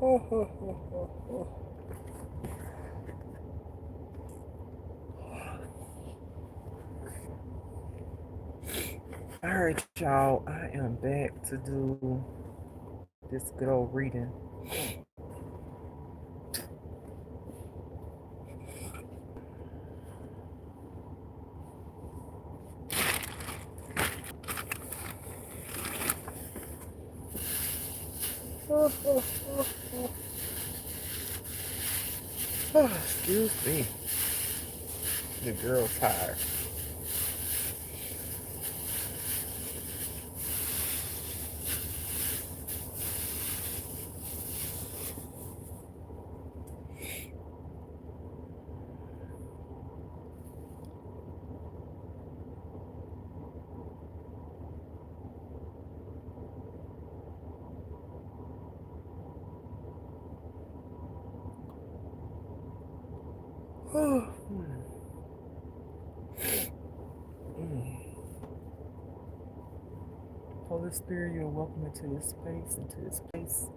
Alright, y'all. I am back to do this good old reading. Excuse me. The girl's tired. Holy Spirit, you're welcome into this space, into this place.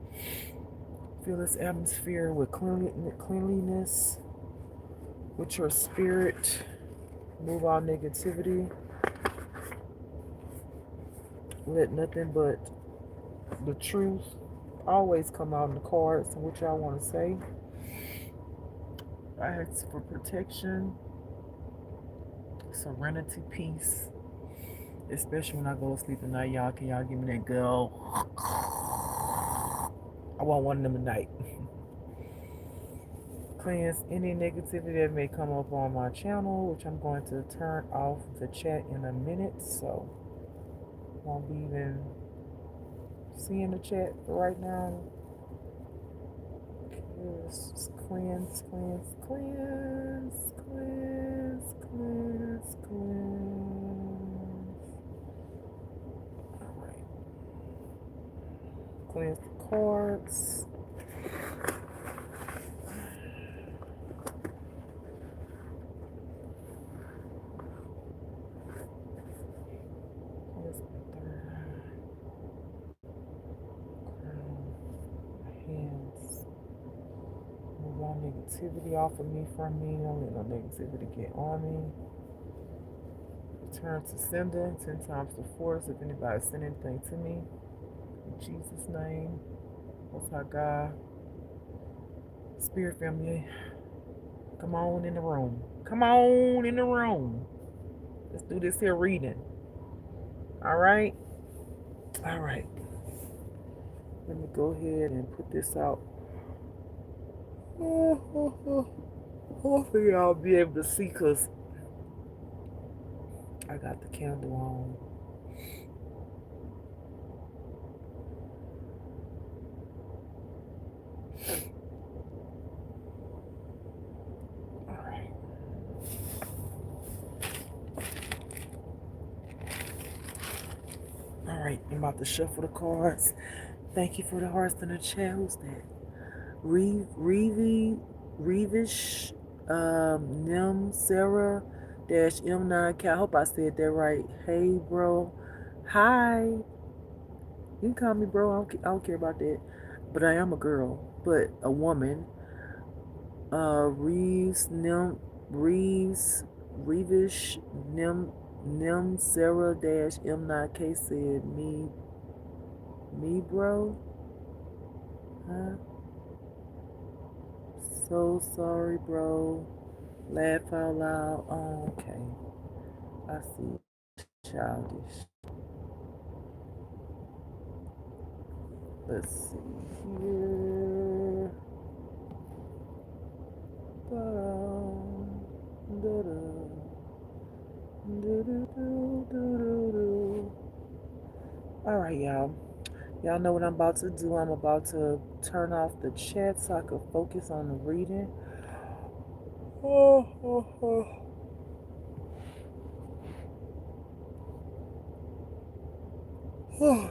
Fill this atmosphere with cleanliness, with your spirit. Move all negativity. Let nothing but the truth always come out in the cards and what y'all want to say. I ask for protection, serenity, peace, especially when I go to sleep at night. Y'all, can y'all give me that go? I want one of them tonight. Cleanse any negativity that may come up on my channel, which I'm going to turn off the chat in a minute, so won't be even seeing the chat right now. Just cleanse, cleanse, cleanse, cleanse, cleanse, cleanse. Alright. Cleanse the cards. Cleanse my third crown, my hands. Move all negativity off of me, from me. Don't let no negativity get on me. Return to sender 10 times the force if anybody sent anything to me. In Jesus' name. Most High God. Spirit family. Come on in the room. Come on in the room. Let's do this here reading. Alright? Alright. Let me go ahead and put this out. Hopefully I'll be able to see because I got the candle on. Alright. Alright, I'm about to shuffle the cards. Thank you for the hearts in the chat. Who's that? Reevish, Nim, Sarah, dash M9K. I hope I said that right. Hey, bro. Hi. You can call me bro. I don't care about that. But I am a girl. But a woman. Reevish, Nim, Sarah, dash M9K said me, bro. Huh? So sorry, bro. Laugh out loud. Oh, okay. I see. Childish. Let's see here. Alright, y'all. Y'all know what I'm about to do. I'm about to turn off the chat so I can focus on the reading.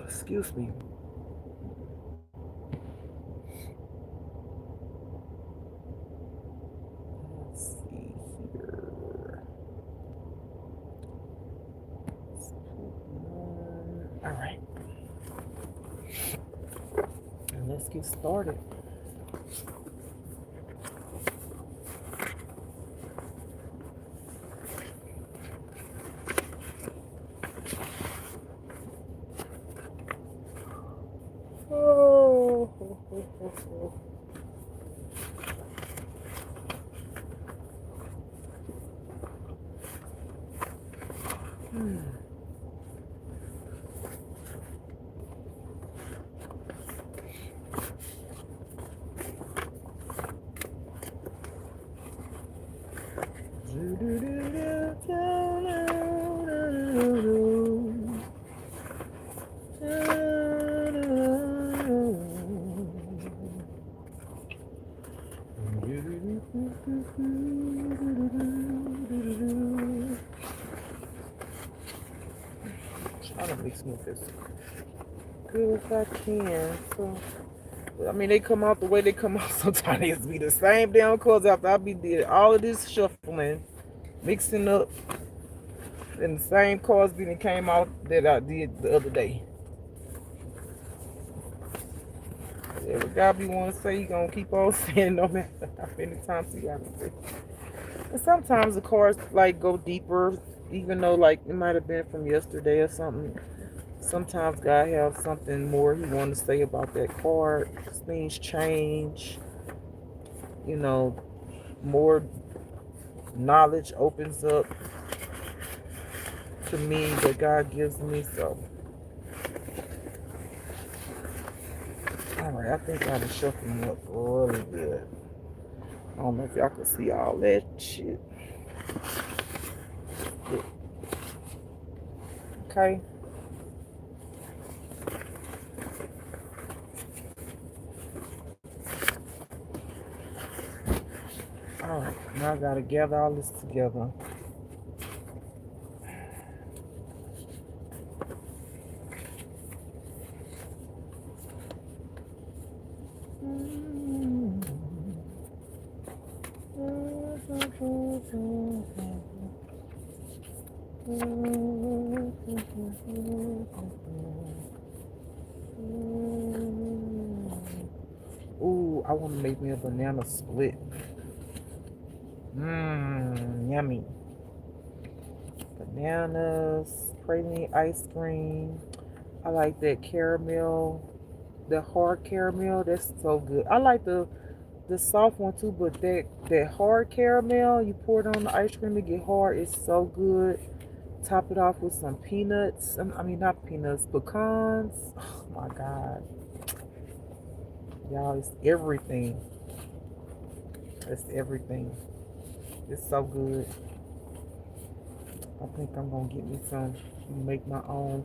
Excuse me. Let's see here. Alright. And let's get started. Trying to mix me this good as I can. So, I mean, they come out the way they come out. Sometimes it's be the same damn chords after I be did all of this shuffling, mixing up, and the same chords being came out that I did the other day. Every guy be want to say, you gonna keep on saying no matter how many times you got to say. And sometimes the chords like go deeper, even though like it might have been from yesterday or something. Sometimes God have something more He want to say about that card. Things change, you know, more knowledge opens up to me that God gives me. So, all right, I think I can shuffle them up really good. I don't know if y'all can see all that shit. Okay. All right, now I gotta gather all this together. Ooh, I want to make me a banana split. Yummy. Bananas, praline ice cream. I like that caramel, the hard caramel. That's so good. I like the soft one too, but that hard caramel, you pour it on the ice cream to get hard. It's so good. Top it off with some peanuts. I mean, not peanuts, pecans. Oh my God. Y'all, it's everything. It's everything. It's so good. I think I'm going to get me some, make my own.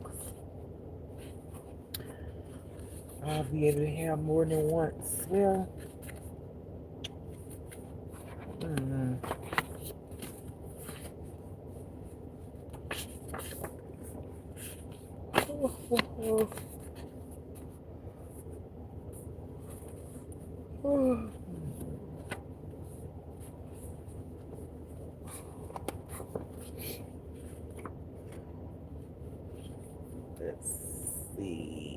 I'll be able to have more than once. Well, let's see.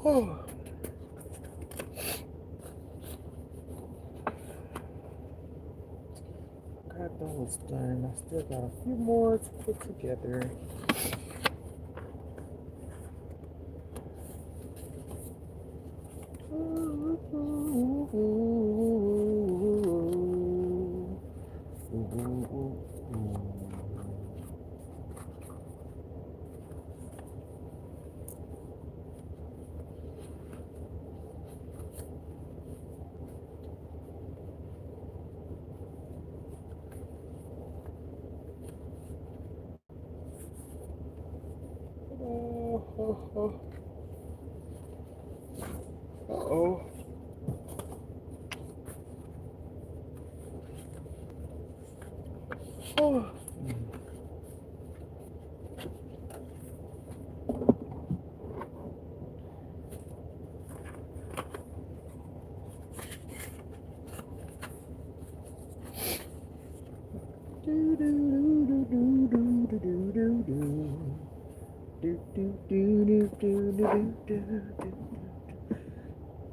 Oh. Got those done. I still got a few more to put together. Uh-oh. Oh. Do do do do do do do do do. Do do do do do do do do.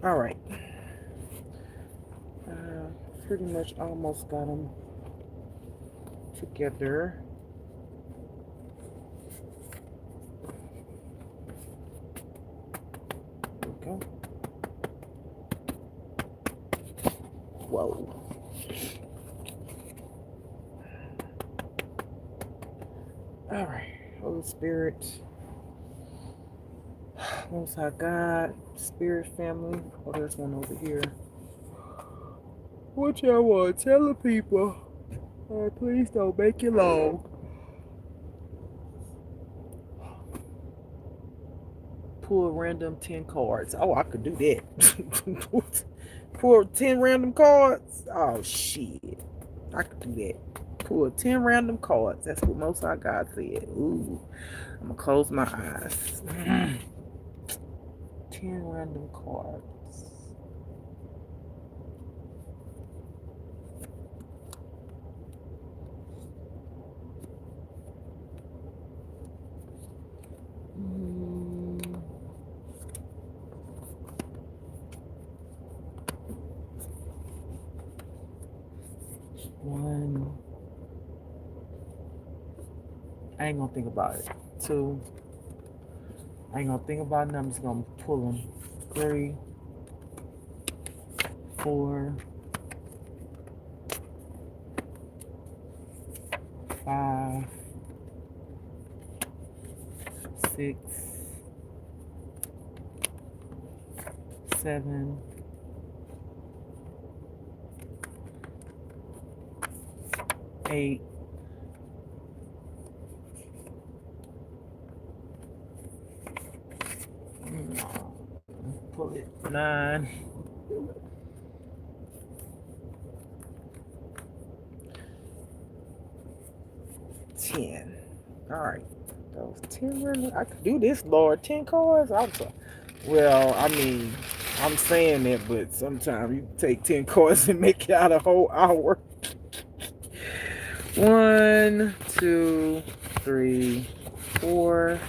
All right. Pretty much almost got them together. There we go. Whoa. All right. Holy Spirit, Most High God, Spirit family. Oh, there's one over here. What y'all want to tell the people? Please don't make it long. Pull random 10 cards. Oh, I could do that. Pull 10 random cards. Oh, shit. I could do that. Pull 10 random cards. That's what Most High God said. Ooh. I'm going to close my eyes. 10 random cards. One. I ain't gonna think about it. Two. I ain't gonna think about it. I'm just gonna pull them. 3, 4, 5, 6, 7, 8, 9, 10. All right. Those 10 random. I could do this, Lord. 10 cards. Well, I mean, I'm saying that, but sometimes you take 10 cards and make it out a whole hour. 1, 2, 3, 4,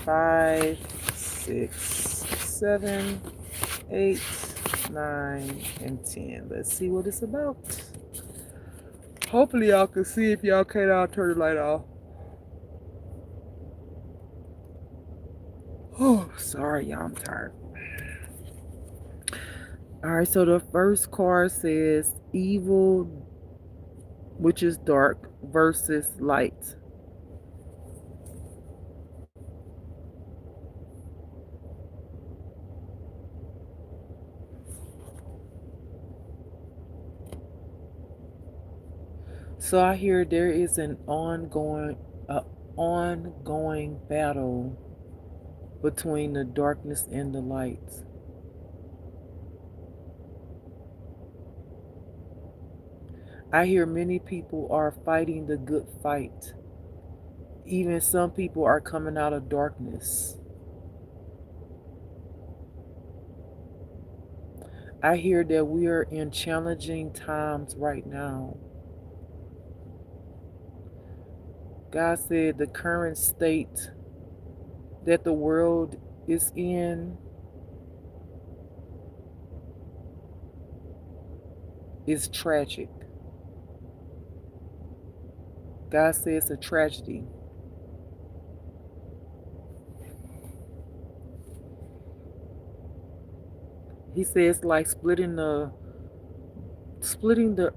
5, 6, 7, 8, 9, and 10. Let's see what it's about. Hopefully y'all can see. If y'all can't, I'll turn the light off. Oh, sorry, y'all. I'm tired. Alright, so the first card says evil, which is dark, versus light. So I hear there is an ongoing battle between the darkness and the light. I hear many people are fighting the good fight. Even some people are coming out of darkness. I hear that we are in challenging times right now. God said the current state that the world is in is tragic. God says it's a tragedy. He says like splitting the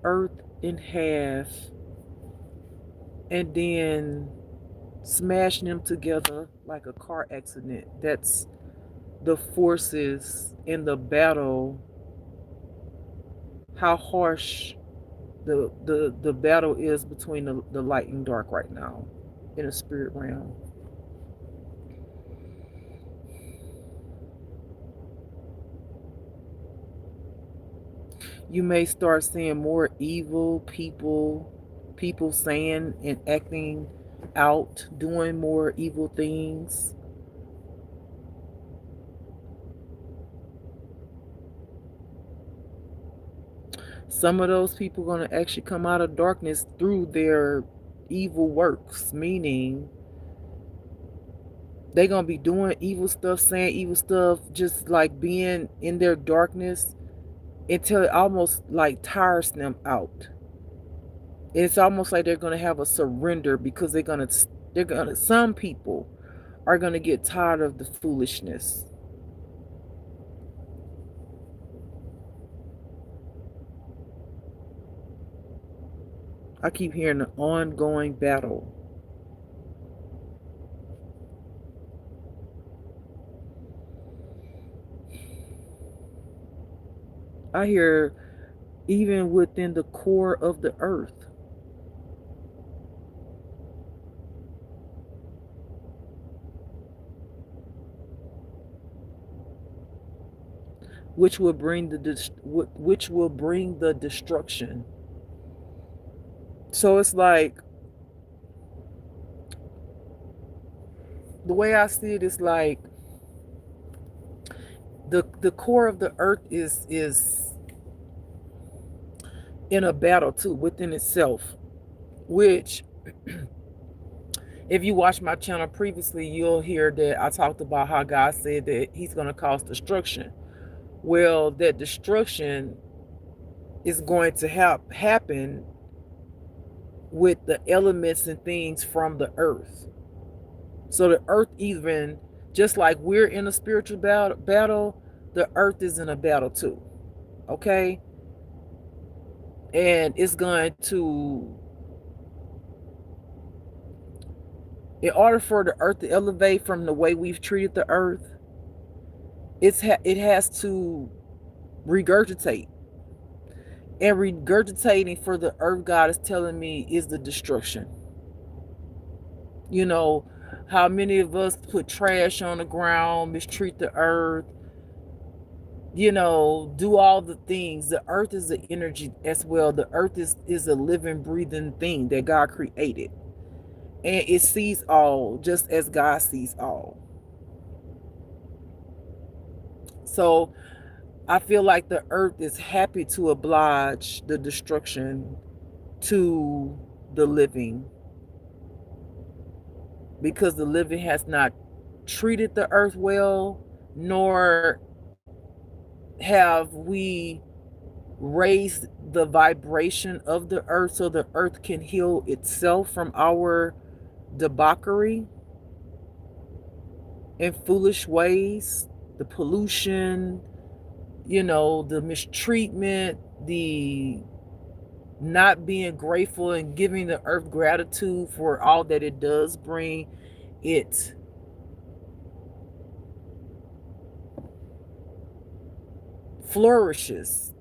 earth in half and then smashing them together like a car accident. That's the forces in the battle, how harsh the battle is between the light and dark right now in the spirit realm. You may start seeing more evil people saying and acting out, doing more evil things. Some of those people are going to actually come out of darkness through their evil works, meaning they're going to be doing evil stuff, saying evil stuff, just like being in their darkness until it almost like tires them out. It's almost like they're going to have a surrender because some people are going to get tired of the foolishness. I keep hearing an ongoing battle. I hear even within the core of the earth. Which will bring the destruction. So it's like, the way I see it is like the core of the earth is in a battle too within itself, which if you watch my channel previously, you'll hear that I talked about how God said that he's going to cause destruction. Well, that destruction is going to happen with the elements and things from the earth. So the earth, even just like we're in a spiritual battle, the earth is in a battle too. Okay? And it's going to, in order for the earth to elevate from the way we've treated the earth, it has to regurgitate. And regurgitating for the earth, God is telling me, is the destruction. You know, how many of us put trash on the ground, mistreat the earth, do all the things. The earth is an energy as well. The earth is a living, breathing thing that God created. And it sees all just as God sees all. So I feel like the earth is happy to oblige the destruction to the living, because the living has not treated the earth well, nor have we raised the vibration of the earth so the earth can heal itself from our debauchery and foolish ways, the pollution, the mistreatment, the not being grateful and giving the earth gratitude for all that it does bring. It flourishes,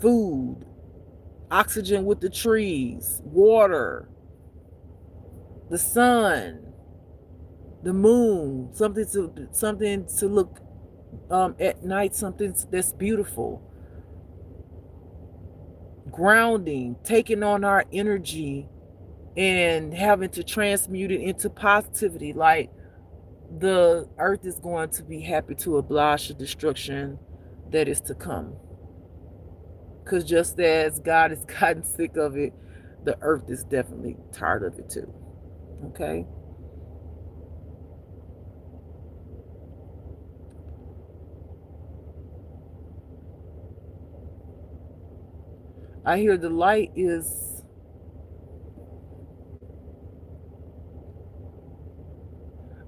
food, oxygen with the trees, water, the sun, the moon, something to look at night, something that's beautiful, grounding, taking on our energy and having to transmute it into positivity. Like, the earth is going to be happy to oblige the destruction that is to come. Because just as God has gotten sick of it, the earth is definitely tired of it too. Okay? I hear the light is,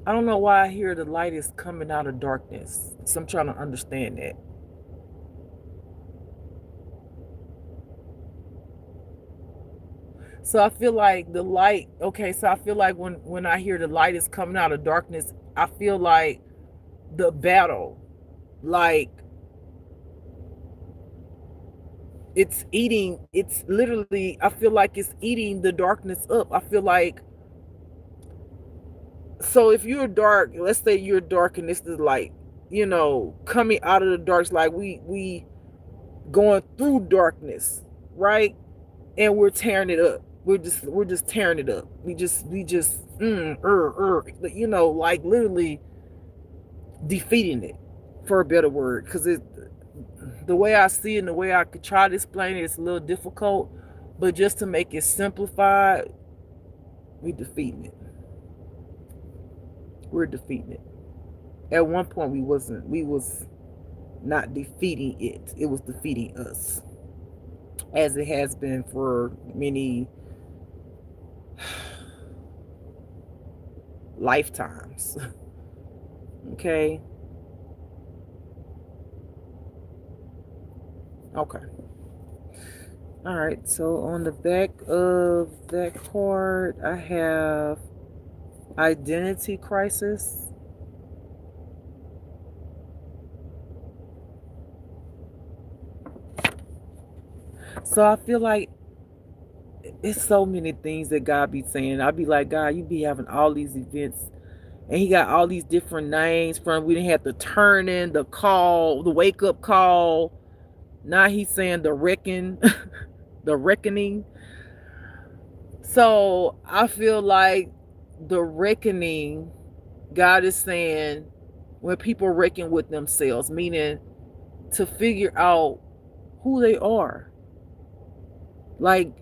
I don't know why I hear the light is coming out of darkness. So I'm trying to understand that. So I feel like the light, okay, so I feel like when I hear the light is coming out of darkness, I feel like the battle, like it's literally, I feel like it's eating the darkness up. I feel like, so if you're dark, let's say you're dark and this is light, coming out of the dark, like we going through darkness, right? And we're tearing it up. We're just tearing it up. We just like literally defeating it, for a better word, because the way I see it and the way I could try to explain it, it's a little difficult. But just to make it simplified, we defeating it. We're defeating it. At one point we was not defeating it. It was defeating us. As it has been for many lifetimes. Okay? Okay. All right. So on the back of that card, I have identity crisis. So I feel like it's so many things that God be saying. I be like, God, you be having all these events, and He got all these different names from. We didn't have the turning, the call, the wake up call. Now He's saying the reckon, the reckoning. So I feel like the reckoning, God is saying, when people reckon with themselves, meaning to figure out who they are. Like,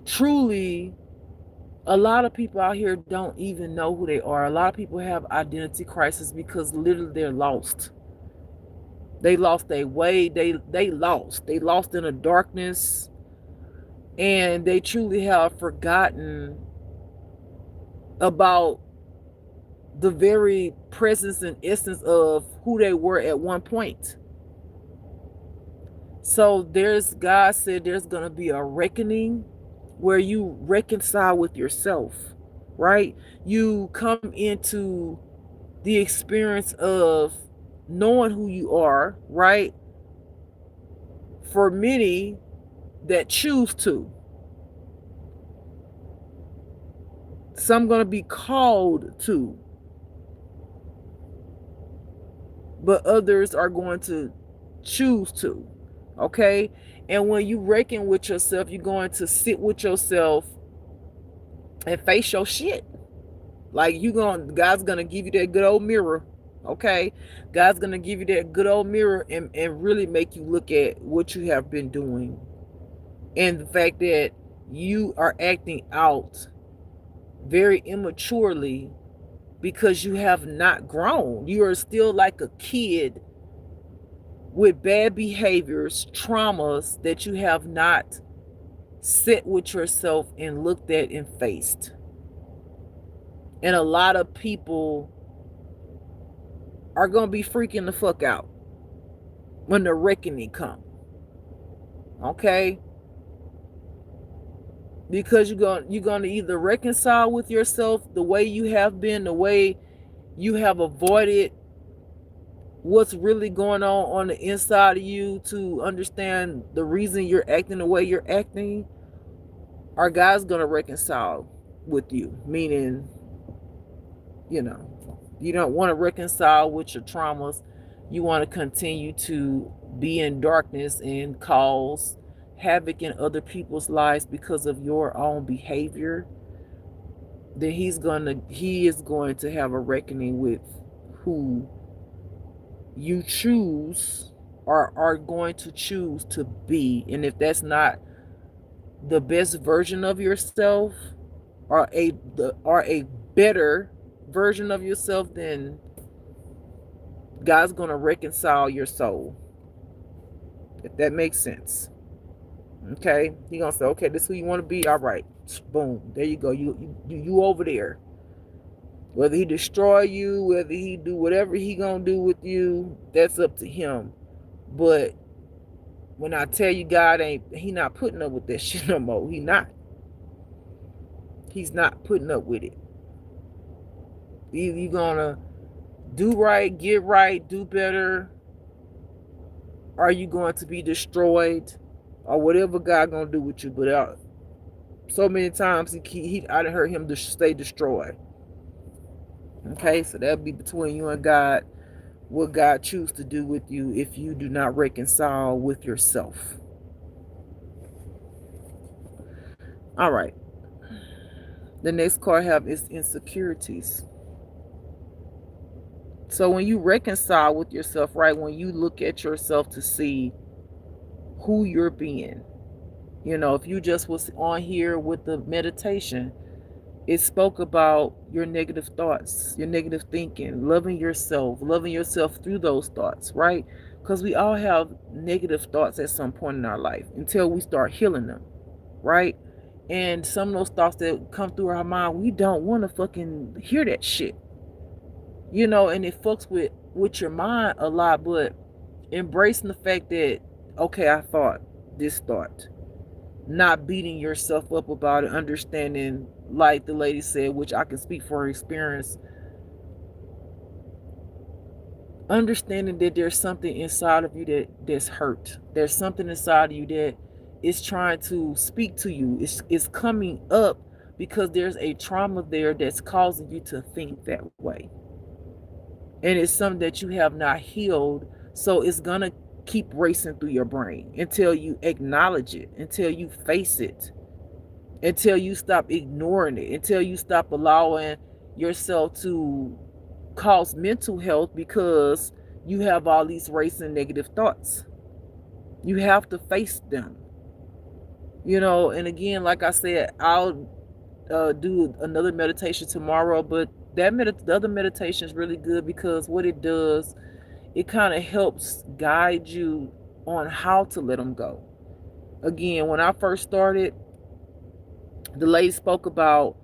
truly, a lot of people out here don't even know who they are. A lot of people have identity crisis because literally they're lost. They lost their way. They lost. They lost in the darkness, and they truly have forgotten about the very presence and essence of who they were at one point. So God said there's going to be a reckoning where you reconcile with yourself, right? You come into the experience of knowing who you are, right? For many that choose to. Some going to be called to, but others are going to choose to. Okay? And when you reckon with yourself, you're going to sit with yourself and face your shit. Like God's gonna give you that good old mirror. Okay? God's gonna give you that good old mirror and really make you look at what you have been doing. And the fact that you are acting out very immaturely because you have not grown. You are still like a kid with bad behaviors, traumas that you have not sit with yourself and looked at and faced. And a lot of people are going to be freaking the fuck out when the reckoning comes. Okay? Because you're going to either reconcile with yourself the way you have been, the way you have avoided what's really going on the inside of you to understand the reason you're acting the way you're acting, or God's going to reconcile with you, meaning, you don't want to reconcile with your traumas. You want to continue to be in darkness and cause havoc in other people's lives because of your own behavior. Then he is going to have a reckoning with who you choose or are going to choose to be. And if that's not the best version of yourself, or a better version of yourself, then God's going to reconcile your soul. If that makes sense. Okay? He's going to say, okay, this is who you want to be. All right. Boom. There you go. You over there. Whether he destroy you, whether he do whatever he going to do with you, that's up to him. But when I tell you he not putting up with that shit no more. He's not putting up with it. Either you're going to do right, get right, do better, or are you going to be destroyed, or whatever God gonna do with you. But so many times I done heard him to stay destroyed. Okay, so that'll be between you and God, what God choose to do with you if you do not reconcile with yourself. All right. The next card I have is insecurities. So when you reconcile with yourself, right, when you look at yourself to see who you're being, if you just was on here with the meditation, it spoke about your negative thoughts, your negative thinking, loving yourself through those thoughts, right? Because we all have negative thoughts at some point in our life until we start healing them, right? And some of those thoughts that come through our mind, we don't want to fucking hear that shit, and it fucks with your mind a lot. But embracing the fact that, okay, I thought this thought, not beating yourself up about it, understanding, like the lady said, which I can speak for her experience, understanding that there's something inside of you that's hurt. There's something inside of you that is trying to speak to you. It's coming up because there's a trauma there that's causing you to think that way. And it's something that you have not healed. So it's going to keep racing through your brain until you acknowledge it, until you face it, until you stop ignoring it, until you stop allowing yourself to cause mental health because you have all these racing negative thoughts. You have to face them. And again, like I said, I'll do another meditation tomorrow, but the other meditation is really good because what it does, it kind of helps guide you on how to let them go. Again, when I first started, the lady spoke about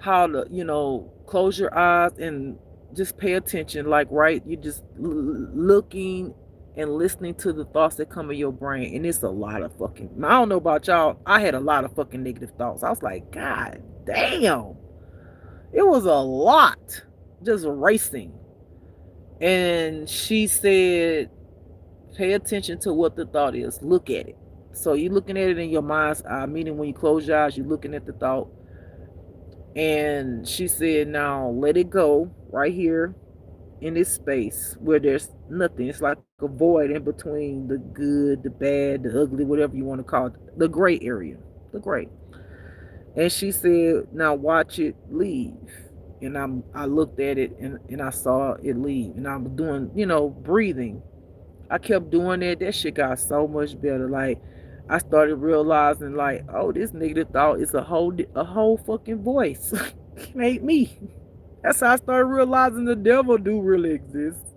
how to, close your eyes and just pay attention. Like, right, you're just looking and listening to the thoughts that come in your brain. And it's a lot of fucking, I don't know about y'all, I had a lot of fucking negative thoughts. I was like, God damn, it was a lot just racing. And she said, pay attention to what the thought is. Look at it. So you're looking at it in your mind's eye, meaning when you close your eyes, you're looking at the thought. And she said, now let it go right here in this space where there's nothing. It's like a void in between the good, the bad, the ugly, whatever you want to call it, the gray area, the gray. And she said, now watch it leave. And I looked at it and I saw it leave. And I'm doing, breathing. I kept doing that. That shit got so much better. Like, I started realizing, like, oh, this negative thought is a whole fucking voice. It ain't me. That's how I started realizing the devil do really exist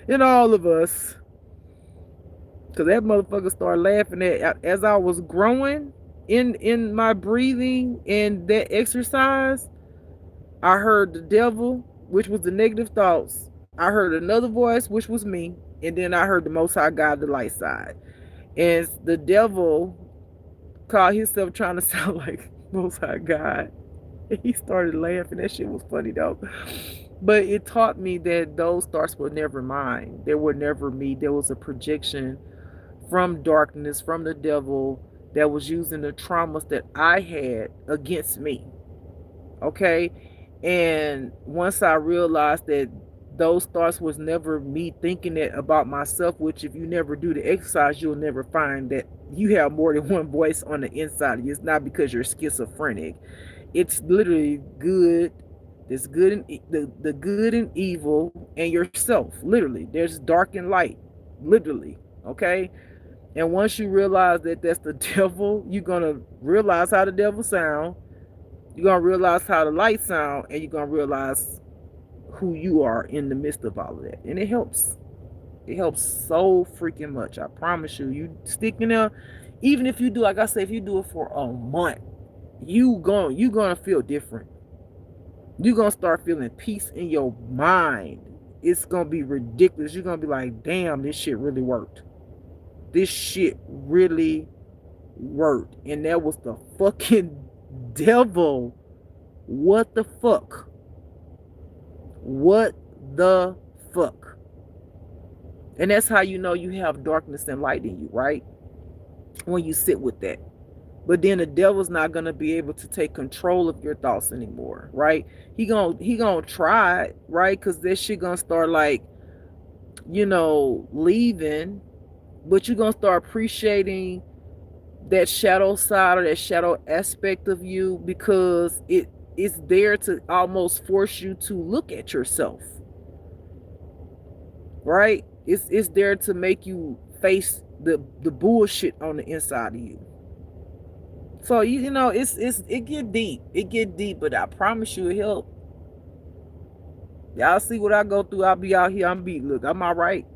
in all of us. Because that motherfucker started laughing at as I was growing in my breathing and that exercise. I heard the devil, which was the negative thoughts. I heard another voice, which was me. And then I heard the Most High God, the light side. And the devil called himself trying to sound like Most High God. And he started laughing. That shit was funny though. But it taught me that those thoughts were never mine. They were never me. There was a projection from darkness, from the devil, that was using the traumas that I had against me. Okay? And once I realized that those thoughts was never me thinking it about myself, which if you never do the exercise, you'll never find that you have more than one voice on the inside of you. It's not because you're schizophrenic. It's literally good. There's good and the good and evil and yourself. Literally, there's dark and light. Literally, okay. And once you realize that that's the devil, you're gonna realize how the devil sound. You're gonna realize how the light sound, and you're gonna realize who you are in the midst of all of that. And it helps. It helps so freaking much. I promise you. You stick in there, even if you do, like I say, if you do it for a month, you gonna feel different. You're gonna start feeling peace in your mind. It's gonna be ridiculous. You're gonna be like, damn, this shit really worked. This shit really worked. And that was the fucking devil. What the fuck? What the fuck? And that's how you know you have darkness and light in you, right? When you sit with that. But then the devil's not gonna be able to take control of your thoughts anymore, right? He gonna try, right? Because this shit gonna start like, leaving, but you're gonna start appreciating that shadow side or that shadow aspect of you, because it's there to almost force you to look at yourself. right? It's there to make you face the bullshit on the inside of you. So it get deep. It get deep, but I promise you it help. Y'all see what I go through. I'll be out here. Look, I'm all right.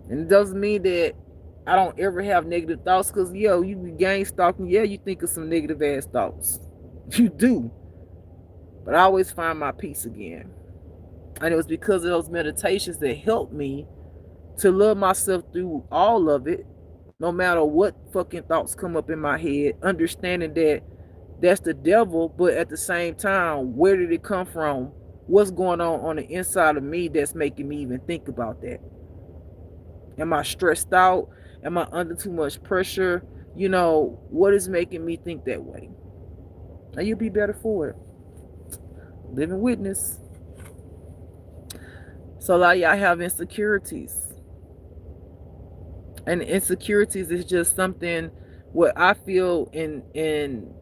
And it doesn't mean that I don't ever have negative thoughts, because you be gang stalking. Yeah, you think of some negative ass thoughts. You do. But I always find my peace again. And it was because of those meditations that helped me to love myself through all of it, no matter what fucking thoughts come up in my head, understanding that that's the devil, but at the same time, where did it come from? What's going on the inside of me that's making me even think about that? Am I stressed out? Am I under too much pressure? What is making me think that way? And you'll be better for it. Living witness. So a lot of y'all have insecurities. And insecurities is just something what I feel and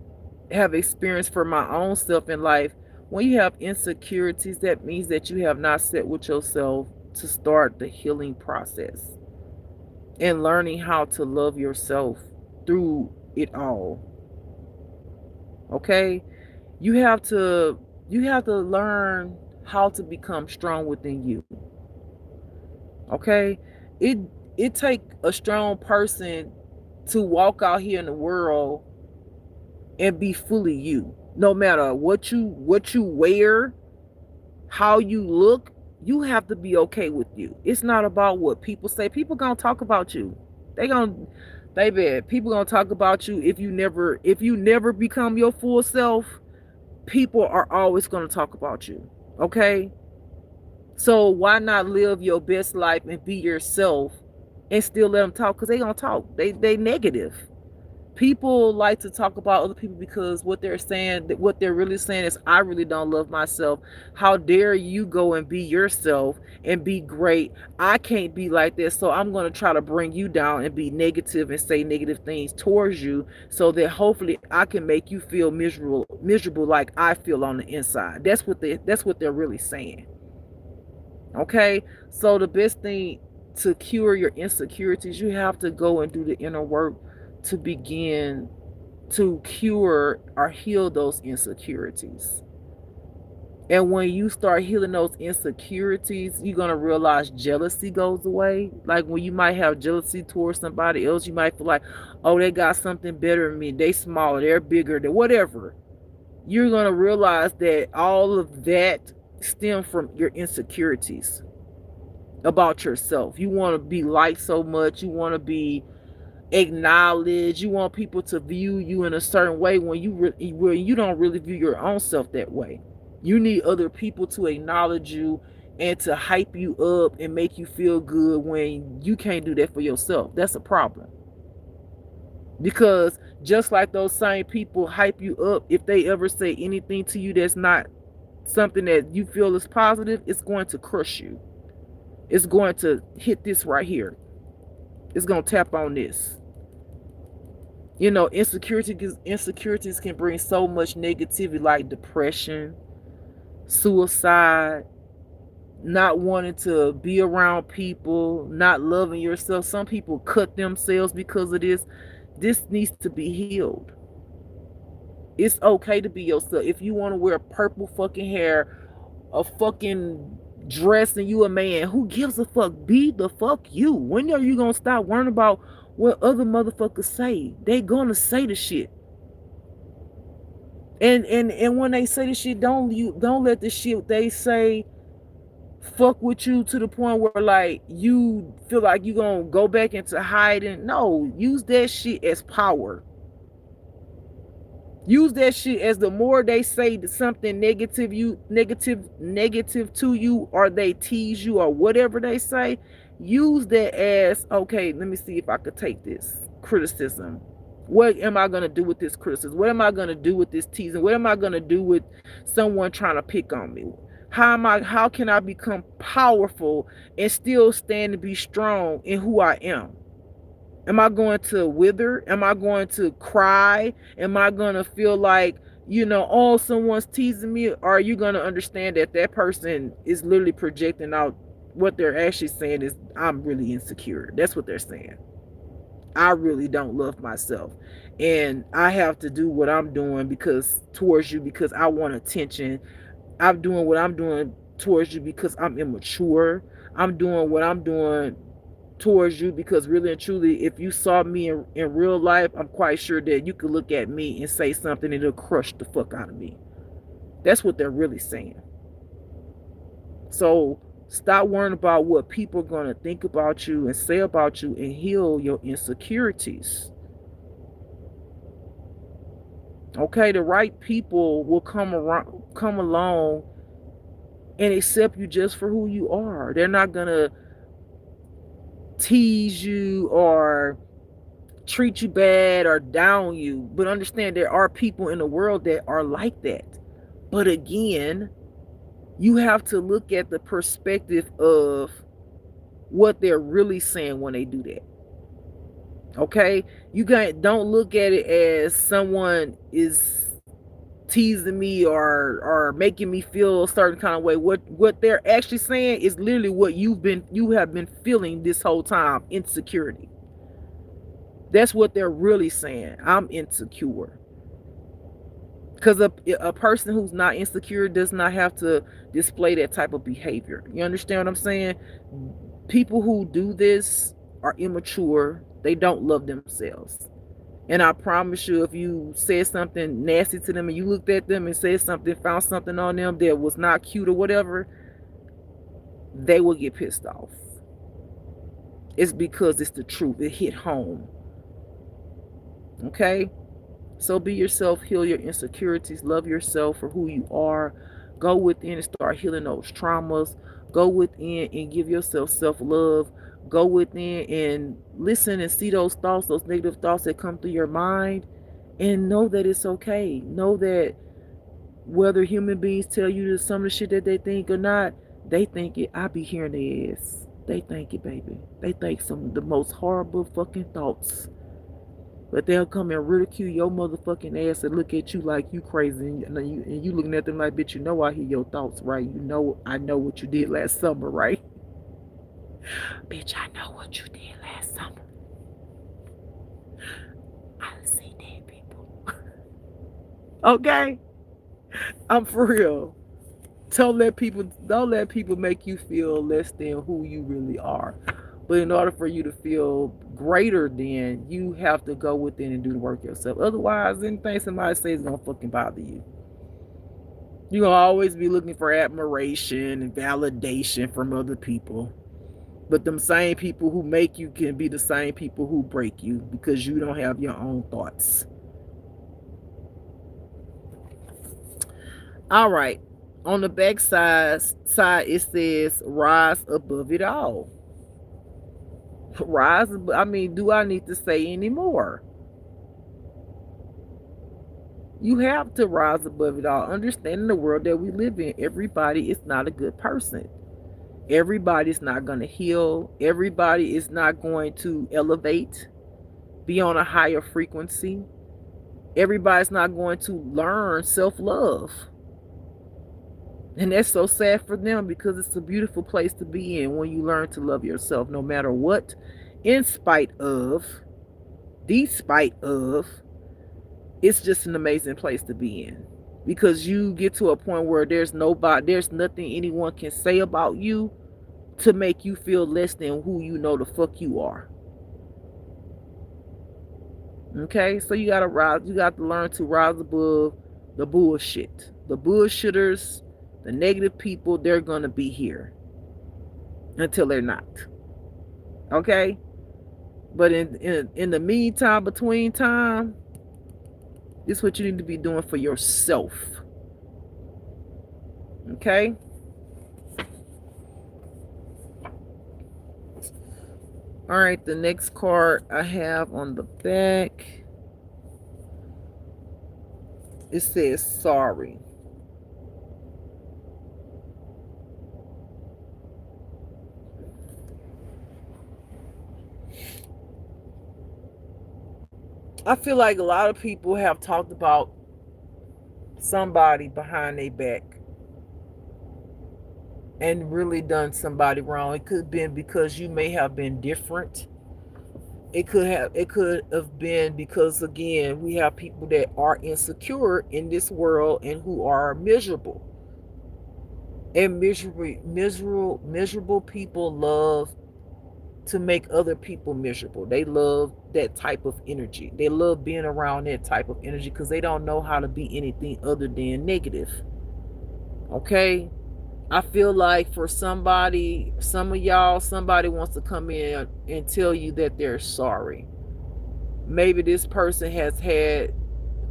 have experienced for my own self in life. When you have insecurities, that means that you have not sat with yourself to start the healing process and learning how to love yourself through it all. Okay? You have to learn how to become strong within you. Okay? It take a strong person to walk out here in the world and be fully you. No matter what you wear, how you look, you have to be okay with you. It's not about what people say. People gonna talk about you. Baby, people gonna talk about you if you never become your full self. People are always gonna talk about you. Okay? So why not live your best life and be yourself and still let them talk? Because they gonna talk. They negative. People like to talk about other people because what they're really saying is, I really don't love myself. How dare you go and be yourself and be great? I can't be like this, so I'm going to try to bring you down and be negative and say negative things towards you, so that hopefully I can make you feel miserable like I feel on the inside. That's what they're really saying. Okay? So the best thing to cure your insecurities, you have to go and do the inner work to begin to cure or heal those insecurities. And when you start healing those insecurities, you're going to realize jealousy goes away. Like when you might have jealousy towards somebody else, you might feel like, oh, they got something better than me. They smaller, they're bigger, than whatever. You're going to realize that all of that stems from your insecurities about yourself. You want to be liked so much. You want to be acknowledge, you want people to view you in a certain way when you don't really view your own self that way. You need other people to acknowledge you and to hype you up and make you feel good when you can't do that for yourself. That's a problem. Because just like those same people hype you up, if they ever say anything to you that's not something that you feel is positive, it's going to crush you. It's going to hit this right here. It's going to tap on this. Insecurities can bring so much negativity, like depression, suicide, not wanting to be around people, not loving yourself. Some people cut themselves because of this. This needs to be healed. It's okay to be yourself. If you want to wear purple fucking hair, a fucking dress, and you a man, who gives a fuck? Be the fuck you. When are you gonna stop worrying about what other motherfuckers say? They gonna say the shit. And when they say the shit, don't let the shit they say fuck with you to the point where like you feel like you gonna go back into hiding. No, use that shit as power. Use that shit as the more they say something negative to you, or they tease you or whatever they say, use that as, okay, let me see if I could take this criticism. What am I going to do with this criticism? What am I going to do with this teasing? What am I going to do with someone trying to pick on me? How can I become powerful and still stand and be strong in who I am? Am I going to wither? Am I going to cry? Am I going to feel like, someone's teasing me? Or are you going to understand that that person is literally projecting out what they're actually saying is, I'm really insecure. That's what they're saying. I really don't love myself. And I have to do what I'm doing because towards you because I want attention. I'm doing what I'm doing towards you because I'm immature. I'm doing what I'm doing towards you because really and truly, if you saw me in real life, I'm quite sure that you could look at me and say something and it'll crush the fuck out of me. That's what they're really saying. So stop worrying about what people are going to think about you and say about you and heal your insecurities. Okay, the right people will come along and accept you just for who you are. They're not going to tease you or treat you bad or down you. But understand there are people in the world that are like that. But again, you have to look at the perspective of what they're really saying when they do that. Okay? You guys don't look at it as someone is teasing me or making me feel a certain kind of way. What they're actually saying is literally what you have been feeling this whole time, insecurity. That's what they're really saying. I'm insecure. Because a person who's not insecure does not have to display that type of behavior. You understand what I'm saying? People who do this are immature. They don't love themselves. And I promise you, if you said something nasty to them and you looked at them and said something, found something on them that was not cute or whatever, they will get pissed off. It's because it's the truth. It hit home. Okay? So be yourself, heal your insecurities, love yourself for who you are. Go within and start healing those traumas. Go within and give yourself self-love. Go within and listen and see those thoughts, those negative thoughts that come through your mind, and know that it's okay. Know that whether human beings tell you some of the shit that they think or not, they think it. I be hearing their ass. They think it, baby. They think some of the most horrible fucking thoughts. But they'll come and ridicule your motherfucking ass and look at you like you crazy. And you looking at them like, bitch, you know I hear your thoughts, right? You know I know what you did last summer, right? Bitch, I know what you did last summer. I see dead people. Okay? I'm for real. Don't let people make you feel less than who you really are. But in order for you to feel greater than, you have to go within and do the work yourself. Otherwise, anything somebody says is gonna fucking bother you. You're gonna always be looking for admiration and validation from other people. But them same people who make you can be the same people who break you because you don't have your own thoughts. All right. On the back side it says rise above it all. Rise above, I mean, do I need to say any more? You have to rise above it all. Understanding the world that we live in, everybody is not a good person. Everybody's not going to heal. Everybody is not going to elevate, be on a higher frequency. Everybody's not going to learn self-love. And that's so sad for them because it's a beautiful place to be in when you learn to love yourself no matter what, in spite of, despite of. It's just an amazing place to be in because you get to a point where there's nothing anyone can say about you to make you feel less than who you know the fuck you are. Okay, so you got to learn to rise above the bullshit. The bullshitters, the negative people, they're going to be here until they're not. Okay? But in the meantime, between time, this is what you need to be doing for yourself. Okay? All right, the next card I have on the back, it says sorry. I feel like a lot of people have talked about somebody behind their back. and really done somebody wrong. It could have been because you may have been different. It could have been because, again, we have people that are insecure in this world and who are miserable. And miserable people love to make other people miserable. They love that type of energy. They love being around that type of energy because they don't know how to be anything other than negative. Okay? I feel like for somebody, some of y'all, somebody wants to come in and tell you that they're sorry. Maybe this person has had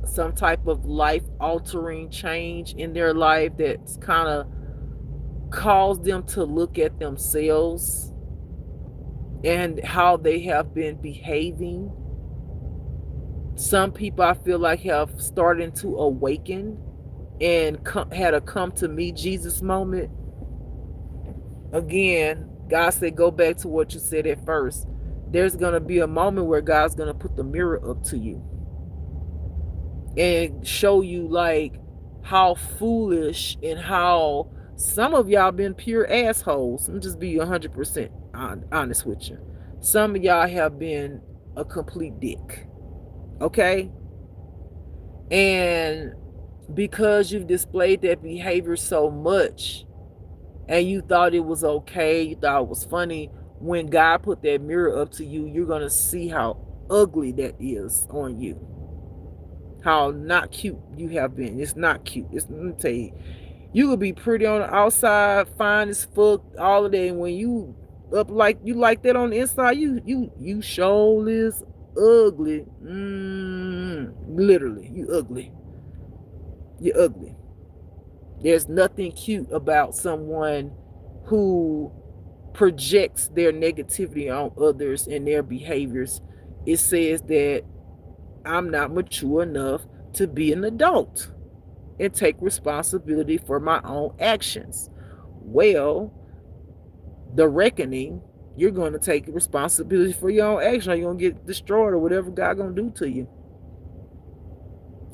some type of life altering change in their life that's kind of caused them to look at themselves and how they have been behaving. Some people, I feel like, have started to awaken and had a come to meet Jesus moment. Again, God said, go back to what you said at first. There's going to be a moment where God's going to put the mirror up to you and show you like how foolish and how some of y'all been pure assholes. I'm just be 100% honest with you. Some of y'all have been a complete dick. Okay? And because you've displayed that behavior so much and you thought it was okay, you thought it was funny, when God put that mirror up to you, you're going to see how ugly that is on you. How not cute you have been. It's not cute. Let me tell you, you could be pretty on the outside, fine as fuck, all of that, and when you up like you like that on the inside, you show is ugly. Literally, you ugly. You're ugly. There's nothing cute about someone who projects their negativity on others and their behaviors. It says that I'm not mature enough to be an adult and take responsibility for my own actions. Well, the reckoning, you're going to take responsibility for your own action, or you're going to get destroyed, or whatever God going to do to you.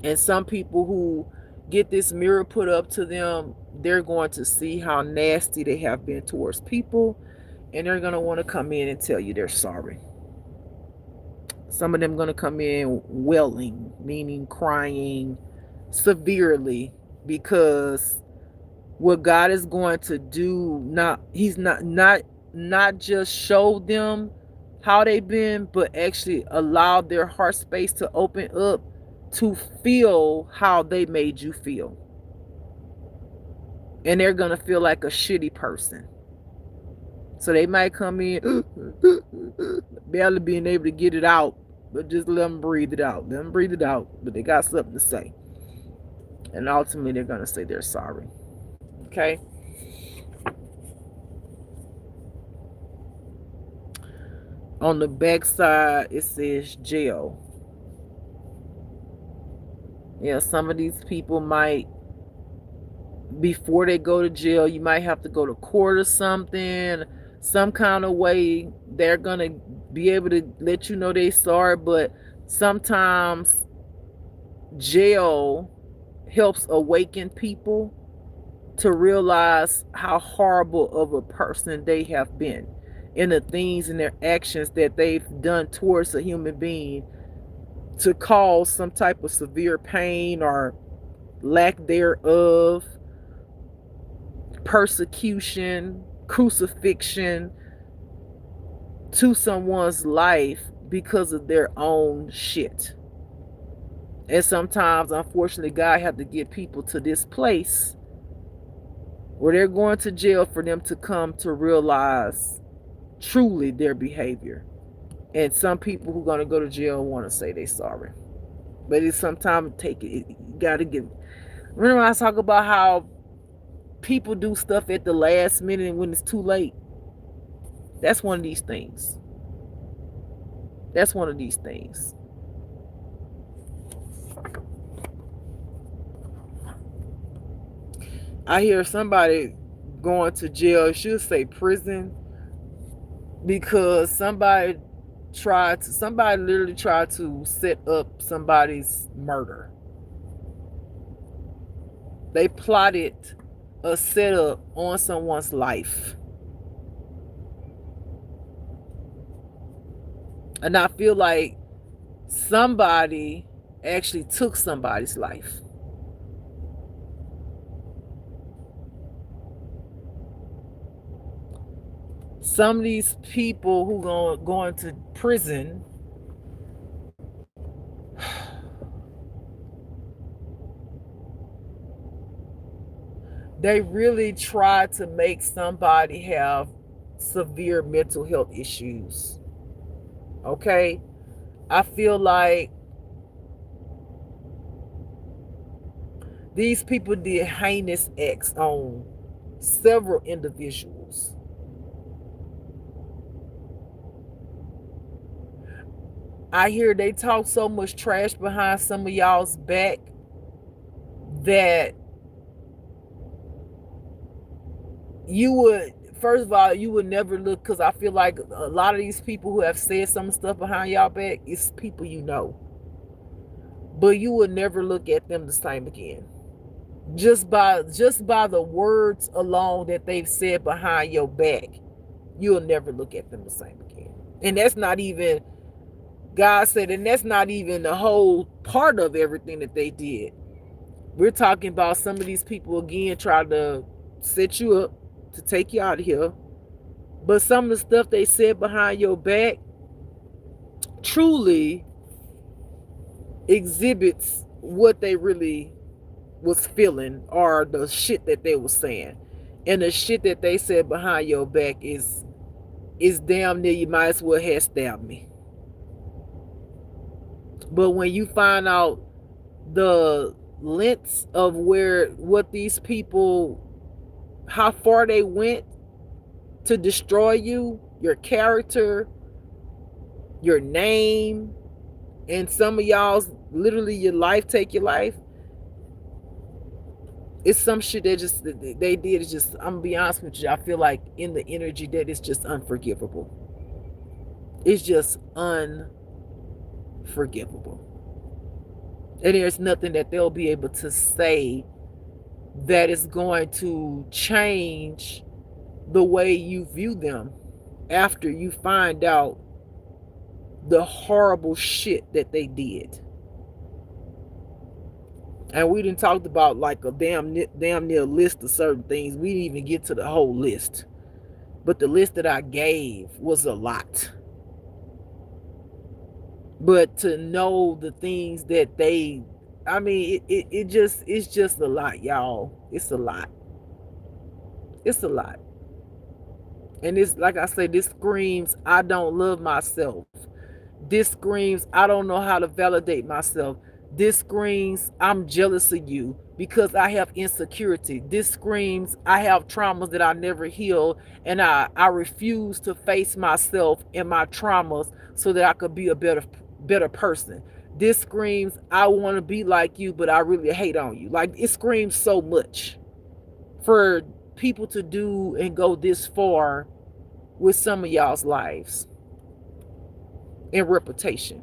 And some people who get this mirror put up to them, they're going to see how nasty they have been towards people, and they're going to want to come in and tell you they're sorry. Some of them going to come in wailing, meaning crying severely, because what God is going to do, he's not just show them how they've been, but actually allow their heart space to open up to feel how they made you feel. And they're going to feel like a shitty person. So they might come in barely being able to get it out, but just let them breathe it out. Let them breathe it out, but they got something to say. And ultimately, they're going to say they're sorry. Okay? On the back side, it says jail. Yeah, some of these people might, before they go to jail, you might have to go to court or something, some kind of way. They're going to be able to let you know they're sorry, but sometimes jail helps awaken people to realize how horrible of a person they have been in the things and their actions that they've done towards a human being to cause some type of severe pain or lack thereof, persecution, crucifixion to someone's life because of their own shit. And sometimes, unfortunately, God had to get people to this place where they're going to jail for them to come to realize truly their behavior. And some people who are going to go to jail want to say they're sorry. But it's sometimes you got to give. Remember I talk about how people do stuff at the last minute when it's too late? That's one of these things. That's one of these things. I hear somebody going to jail, it should say prison, because somebody literally tried to set up somebody's murder. They plotted a setup on someone's life. And I feel like somebody actually took somebody's life. Some of these people who going to prison, they really try to make somebody have severe mental health issues. Okay? I feel like these people did heinous acts on several individuals. I hear they talk so much trash behind some of y'all's back that you would, first of all, you would never look, because I feel like a lot of these people who have said some stuff behind y'all back is people you know, but you would never look at them the same again, just by the words alone that they've said behind your back. You'll never look at them the same again. And that's not even, God said, and that's not even the whole part of everything that they did. We're talking about some of these people again trying to set you up to take you out of here. But some of the stuff they said behind your back truly exhibits what they really was feeling, or the shit that they was saying. And the shit that they said behind your back is damn near, you might as well have stabbed me. But when you find out the lengths of what these people, how far they went to destroy you, your character, your name, and some of y'all's literally your life, take your life. It's some shit that just they did. It's just, I'm gonna be honest with you, I feel like in the energy that it's just unforgivable. It's just unforgivable. And there's nothing that they'll be able to say that is going to change the way you view them after you find out the horrible shit that they did. And we didn't talked about like a damn near list of certain things. We didn't even get to the whole list. But the list that I gave was a lot. But to know the things that they, I mean, it's just a lot, y'all. It's a lot. It's a lot. And it's like I say, this screams, I don't love myself. This screams, I don't know how to validate myself. This screams, I'm jealous of you because I have insecurity. This screams, I have traumas that I never heal, and I refuse to face myself and my traumas so that I could be a better person. This screams, I want to be like you, but I really hate on you. Like, it screams so much for people to do and go this far with some of y'all's lives and reputation.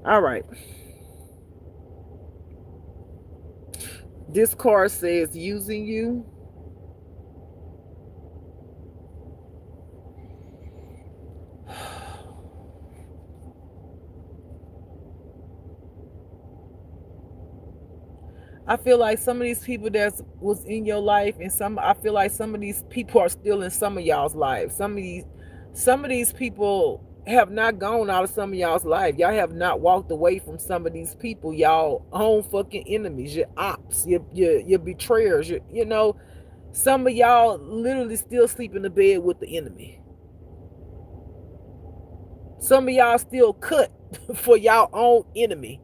All right. This card says using you. I feel like some of these people that was in your life, and I feel like some of these people are still in some of y'all's lives. Some of these people have not gone out of some of y'all's life. Y'all have not walked away from some of these people. Y'all own fucking enemies, your ops, your betrayers. You know, some of y'all literally still sleep in the bed with the enemy. Some of y'all still cut for y'all own enemy.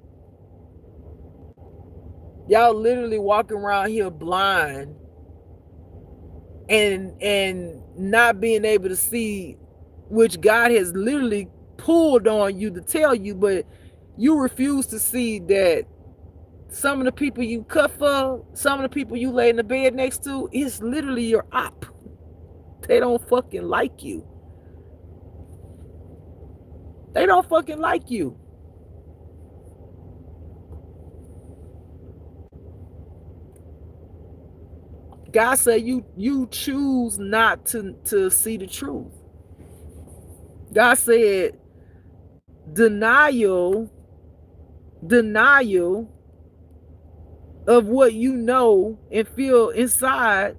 Y'all literally walking around here blind and not being able to see, which God has literally pulled on you to tell you, but you refuse to see that some of the people you cut for, some of the people you lay in the bed next to, is literally your op. They don't fucking like you. They don't fucking like you. God said you choose not to see the truth. God said denial of what you know and feel inside,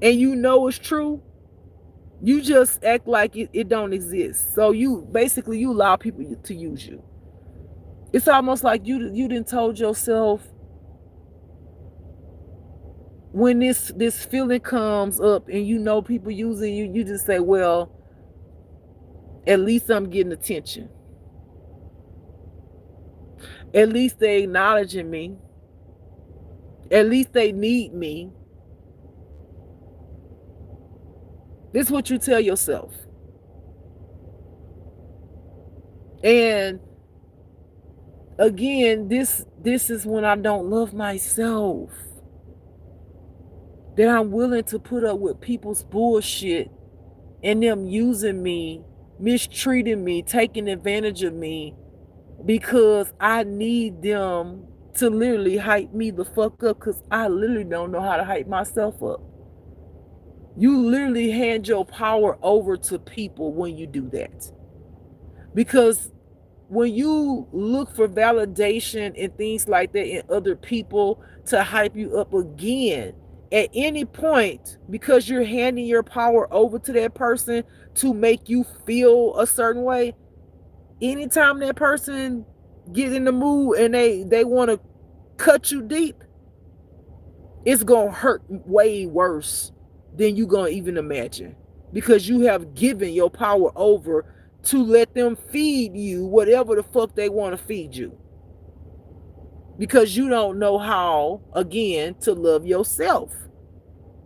and you know it's true, you just act like it don't exist. So you basically you allow people to use you. It's almost like you didn't told yourself, when this feeling comes up and you know people using you, you just say, well, at least I'm getting attention. At least they acknowledging me. At least they need me. This is what you tell yourself. And again, this is when I don't love myself. That I'm willing to put up with people's bullshit and them using me, mistreating me, taking advantage of me, because I need them to literally hype me the fuck up, because I literally don't know how to hype myself up. You literally hand your power over to people when you do that. Because when you look for validation and things like that in other people to hype you up again, at any point, because you're handing your power over to that person to make you feel a certain way, anytime that person get in the mood and they want to cut you deep, it's gonna hurt way worse than you gonna even imagine, because you have given your power over to let them feed you whatever the fuck they want to feed you, because you don't know how, again, to love yourself.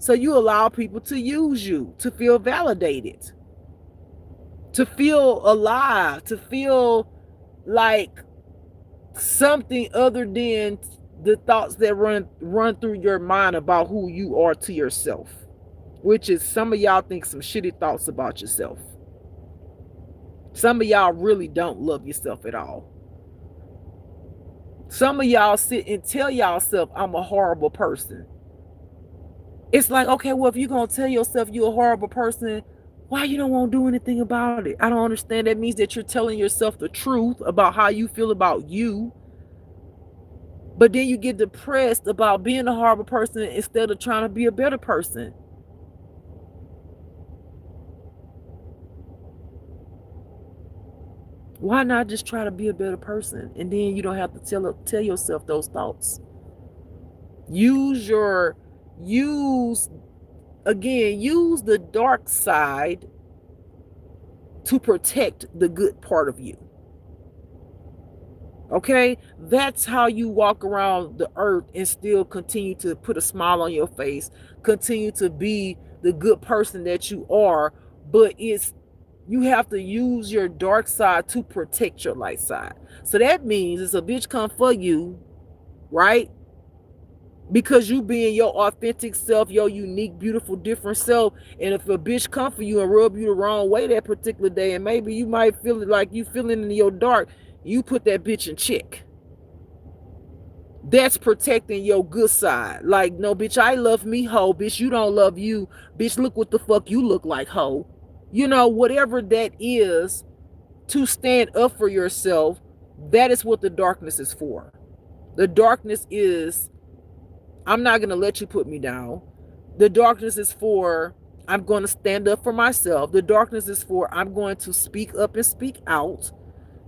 So you allow people to use you to feel validated, to feel alive, to feel like something other than the thoughts that run through your mind about who you are to yourself, which is some of y'all think some shitty thoughts about yourself. Some of y'all really don't love yourself at all. Some of y'all sit and tell yourself, I'm a horrible person. It's like, okay, well, if you're going to tell yourself you're a horrible person, why you don't want to do anything about it? I don't understand. That means that you're telling yourself the truth about how you feel about you. But then you get depressed about being a horrible person instead of trying to be a better person. Why not just try to be a better person? And then you don't have to tell yourself those thoughts. Use the dark side to protect the good part of you. Okay? That's how you walk around the earth and still continue to put a smile on your face, continue to be the good person that you are, but you have to use your dark side to protect your light side. So that means if a bitch come for you, right? Because you being your authentic self, your unique, beautiful, different self, and if a bitch come for you and rub you the wrong way that particular day, and maybe you might feel it like you feeling in your dark, you put that bitch in check. That's protecting your good side. Like, no, bitch, I love me, ho. Bitch, you don't love you. Bitch, look what the fuck you look like, ho. You know, whatever that is, to stand up for yourself, that is what the darkness is for. The darkness is, I'm not going to let you put me down. The darkness is for, I'm going to stand up for myself. The darkness is for, I'm going to speak up and speak out.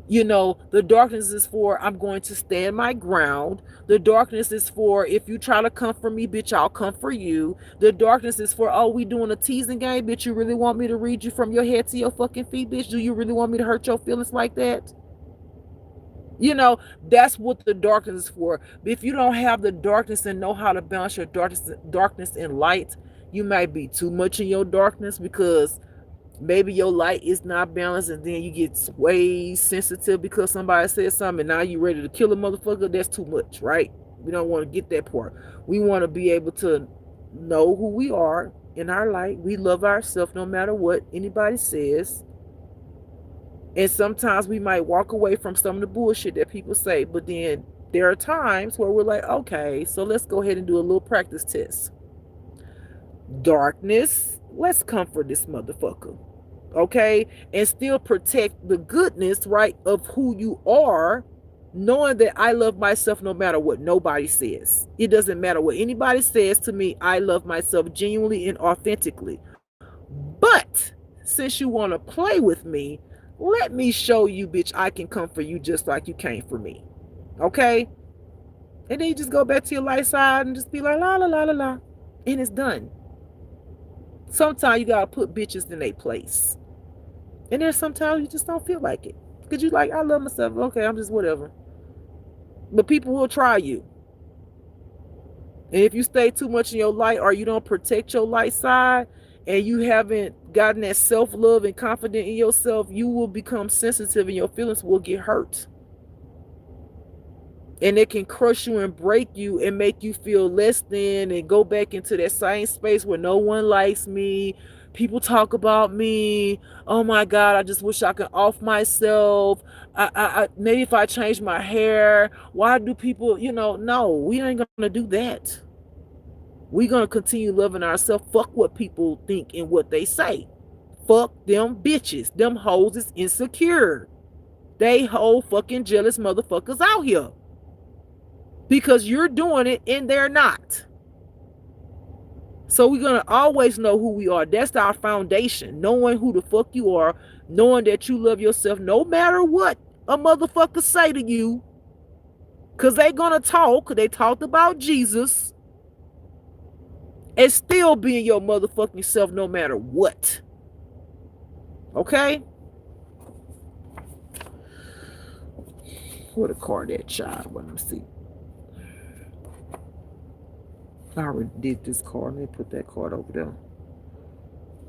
You know, the darkness is for, I'm going to stand my ground. The darkness is for, if you try to come for me, bitch, I'll come for you. The darkness is for, oh, we doing a teasing game, bitch, you really want me to read you from your head to your fucking feet, bitch? Do you really want me to hurt your feelings like that? You know, that's what the darkness is for. But if you don't have the darkness and know how to balance your darkness and light, you might be too much in your darkness, because maybe your light is not balanced, and then you get way sensitive because somebody said something and now you ready to kill a motherfucker. That's too much, right? We don't want to get that part. We want to be able to know who we are in our light. We love ourselves no matter what anybody says. And sometimes we might walk away from some of the bullshit that people say, but then There are times where we're like, okay, so let's go ahead and do a little practice test. Darkness, let's comfort this motherfucker, okay? And still protect the goodness, right, of who you are, knowing that I love myself no matter what nobody says. It doesn't matter what anybody says to me. I love myself genuinely and authentically. But since you want to play with me, let me show you, bitch, I can come for you just like you came for me. Okay? And then you just go back to your light side and just be like, la la la la la. And it's done. Sometimes you gotta put bitches in their place. And there's sometimes you just don't feel like it. Because you like, I love myself. Okay, I'm just whatever. But people will try you. And if you stay too much in your light or you don't protect your light side and you haven't gotten that self-love and confident in yourself, you will become sensitive and your feelings will get hurt. And it can crush you and break you and make you feel less than and go back into that same space where no one likes me. People talk about me. Oh my God, I just wish I could off myself. Maybe if I change my hair, why do people, no, we ain't gonna do that. We're gonna continue loving ourselves. Fuck what people think and what they say. Fuck them bitches. Them hoes is insecure. They whole fucking jealous motherfuckers out here. Because you're doing it and they're not. So we're going to always know who we are. That's our foundation. Knowing who the fuck you are. Knowing that you love yourself no matter what a motherfucker say to you. Because they going to talk. They talked about Jesus. And still being your motherfucking self no matter what. Okay? What a card that child. Let me see. I already did this card. Let me put that card over there.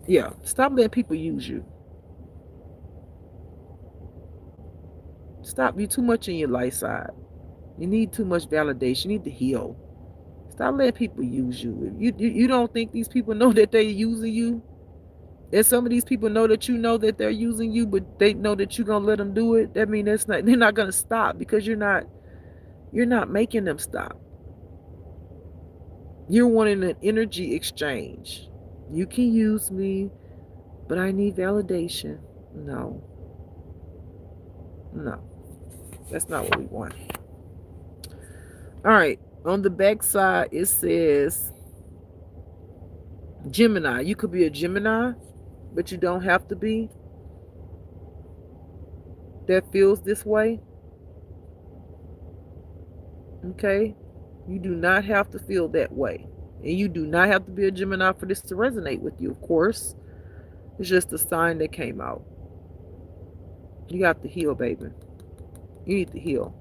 Yeah, stop letting people use you. Stop. You too much in your light side. You need too much validation. You need to heal. Stop letting people use you. You don't think these people know that they're using you? And some of these people know that they're using you, but they know that you're gonna let them do it. That means they're not gonna stop because you're not making them stop. You're wanting an energy exchange. You can use me, but I need validation. No. That's not what we want. All right. On the back side, it says Gemini. You could be a Gemini, but you don't have to be. That feels this way. Okay? You do not have to feel that way. And you do not have to be a Gemini for this to resonate with you, of course. It's just a sign that came out. You got to heal, baby. You need to heal.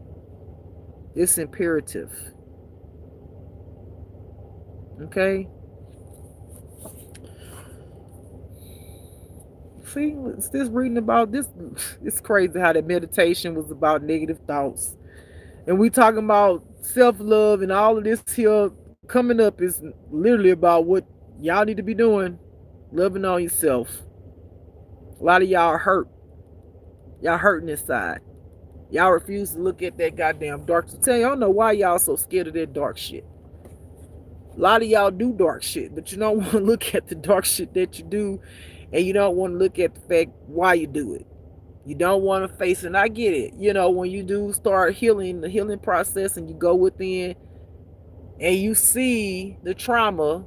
It's imperative. Okay? See, it's this reading about this. It's crazy how that meditation was about negative thoughts. And we talking about self-love and all of this here coming up is literally about what y'all need to be doing. Loving on yourself. A lot of y'all are hurt. Y'all hurting inside. Y'all refuse to look at that goddamn dark. To tell you, I don't know why y'all so scared of that dark shit. A lot of y'all do dark shit, but you don't want to look at the dark shit that you do, and you don't want to look at the fact why you do it. You don't want to face it. And I get it. When you do start healing, the healing process, and you go within and you see the trauma,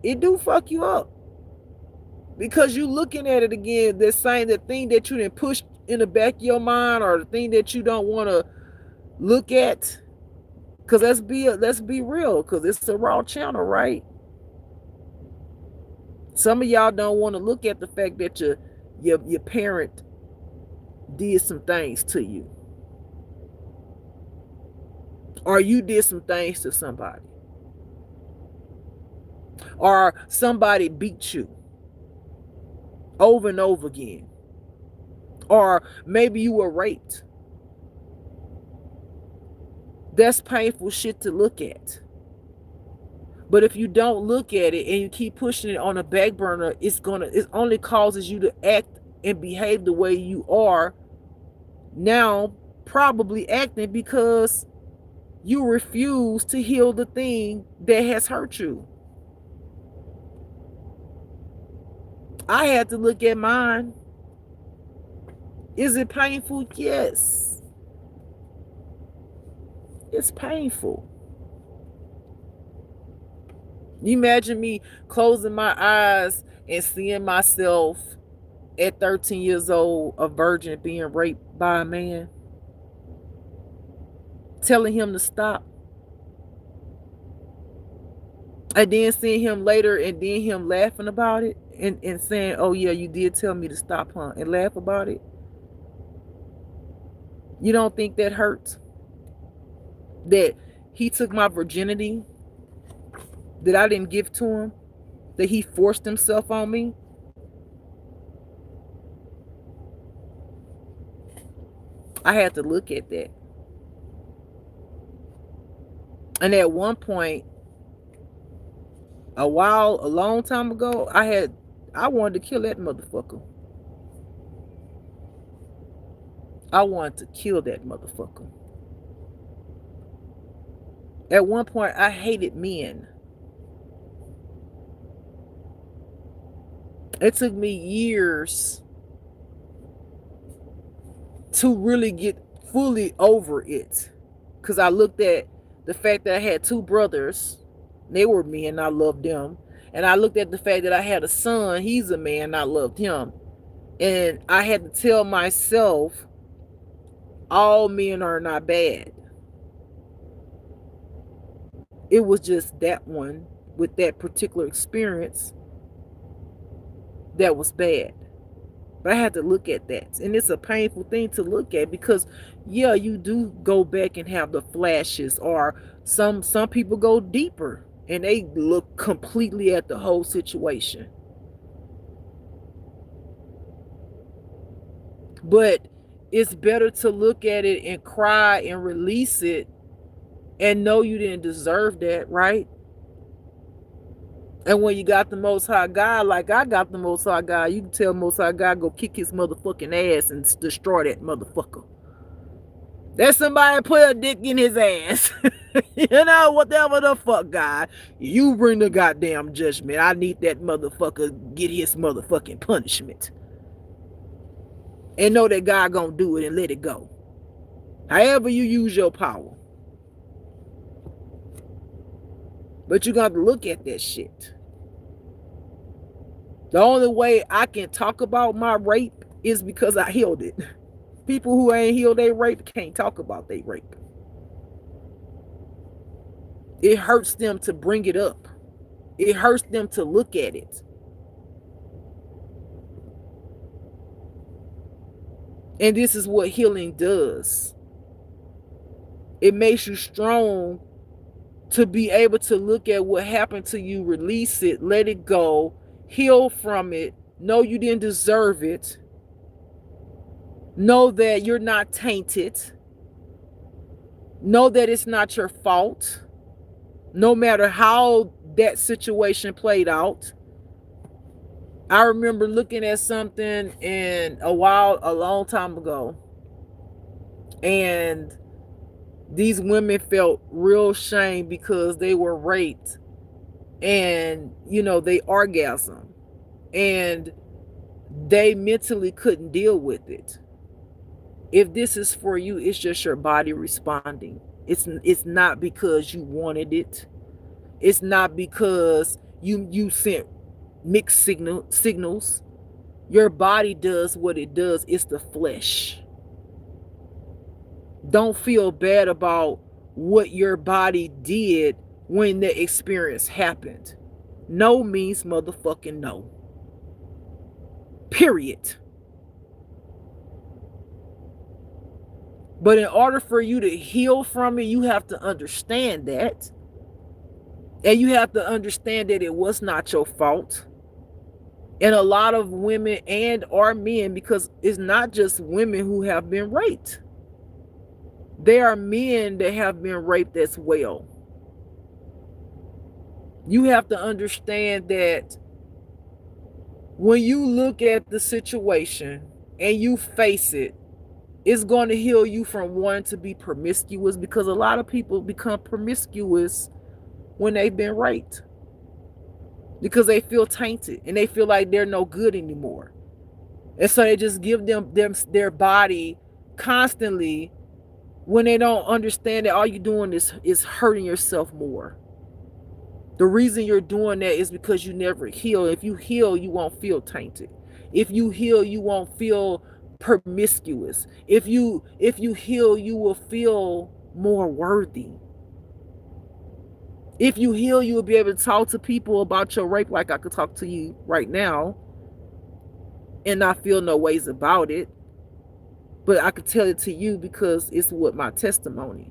it do fuck you up. Because you looking at it again, the thing that you didn't push in the back of your mind, or the thing that you don't want to look at. Because let's be real, because it's a raw channel, right? Some of y'all don't want to look at the fact that your parent did some things to you. Or you did some things to somebody. Or somebody beat you over and over again. Or maybe you were raped. That's painful shit to look at. But if you don't look at it and you keep pushing it on a back burner, it only causes you to act and behave the way you are now, probably acting because you refuse to heal the thing that has hurt you. I had to look at mine. Is it painful? Yes. It's painful. You imagine me closing my eyes and seeing myself at 13 years old, a virgin, being raped by a man, telling him to stop, and then seeing him later and then him laughing about it and saying, oh yeah, you did tell me to stop, huh? And laugh about it. You don't think that hurts? That he took my virginity, that I didn't give to him, that he forced himself on me? I had to look at that. And at one point, a long time ago, I wanted to kill that motherfucker. I wanted to kill that motherfucker. At one point, I hated men. It took me years to really get fully over it. Because I looked at the fact that I had two brothers. They were men, I loved them. And I looked at the fact that I had a son. He's a man, I loved him. And I had to tell myself, all men are not bad. It was just that one with that particular experience that was bad. But I had to look at that. And it's a painful thing to look at because, yeah, you do go back and have the flashes, or some people go deeper and they look completely at the whole situation. But it's better to look at it and cry and release it and know you didn't deserve that, right? And when you got the Most High God, like I got the Most High God, you can tell Most High God go kick his motherfucking ass and destroy that motherfucker. That somebody put a dick in his ass. You know, whatever the fuck, God. You bring the goddamn judgment. I need that motherfucker get his motherfucking punishment. And know that God gonna do it and let it go. However you use your power. But you got to look at that shit. The only way I can talk about my rape is because I healed it. People who ain't healed their rape can't talk about their rape. It hurts them to bring it up. It hurts them to look at it. And this is what healing does. It makes you strong to be able to look at what happened to you, release it, let it go, heal from it, know you didn't deserve it, know that you're not tainted, know that it's not your fault, no matter how that situation played out. I remember looking at something a long time ago, and these women felt real shame because they were raped and, you know, they orgasm and they mentally couldn't deal with it. If this is for you, it's just your body responding. It's not because you wanted it. It's not because you sent mixed signals. Your body does what it does. It's the flesh. Don't feel bad about what your body did when the experience happened. No means motherfucking no. Period. But in order for you to heal from it, you have to understand that. And you have to understand that it was not your fault. And a lot of women and or men, because it's not just women who have been raped. There are men that have been raped as well. You have to understand that when you look at the situation and you face it It's going to heal you from wanting to be promiscuous, because a lot of people become promiscuous when they've been raped, because they feel tainted and they feel like they're no good anymore. And so they just give them their body constantly, when they don't understand that all you're doing is hurting yourself more. The reason you're doing that is because you never heal. If you heal, you won't feel tainted. If you heal, you won't feel promiscuous. If you heal, you will feel more worthy. If you heal, you will be able to talk to people about your rape like I could talk to you right now and not feel no ways about it. But I could tell it to you because it's what my testimony.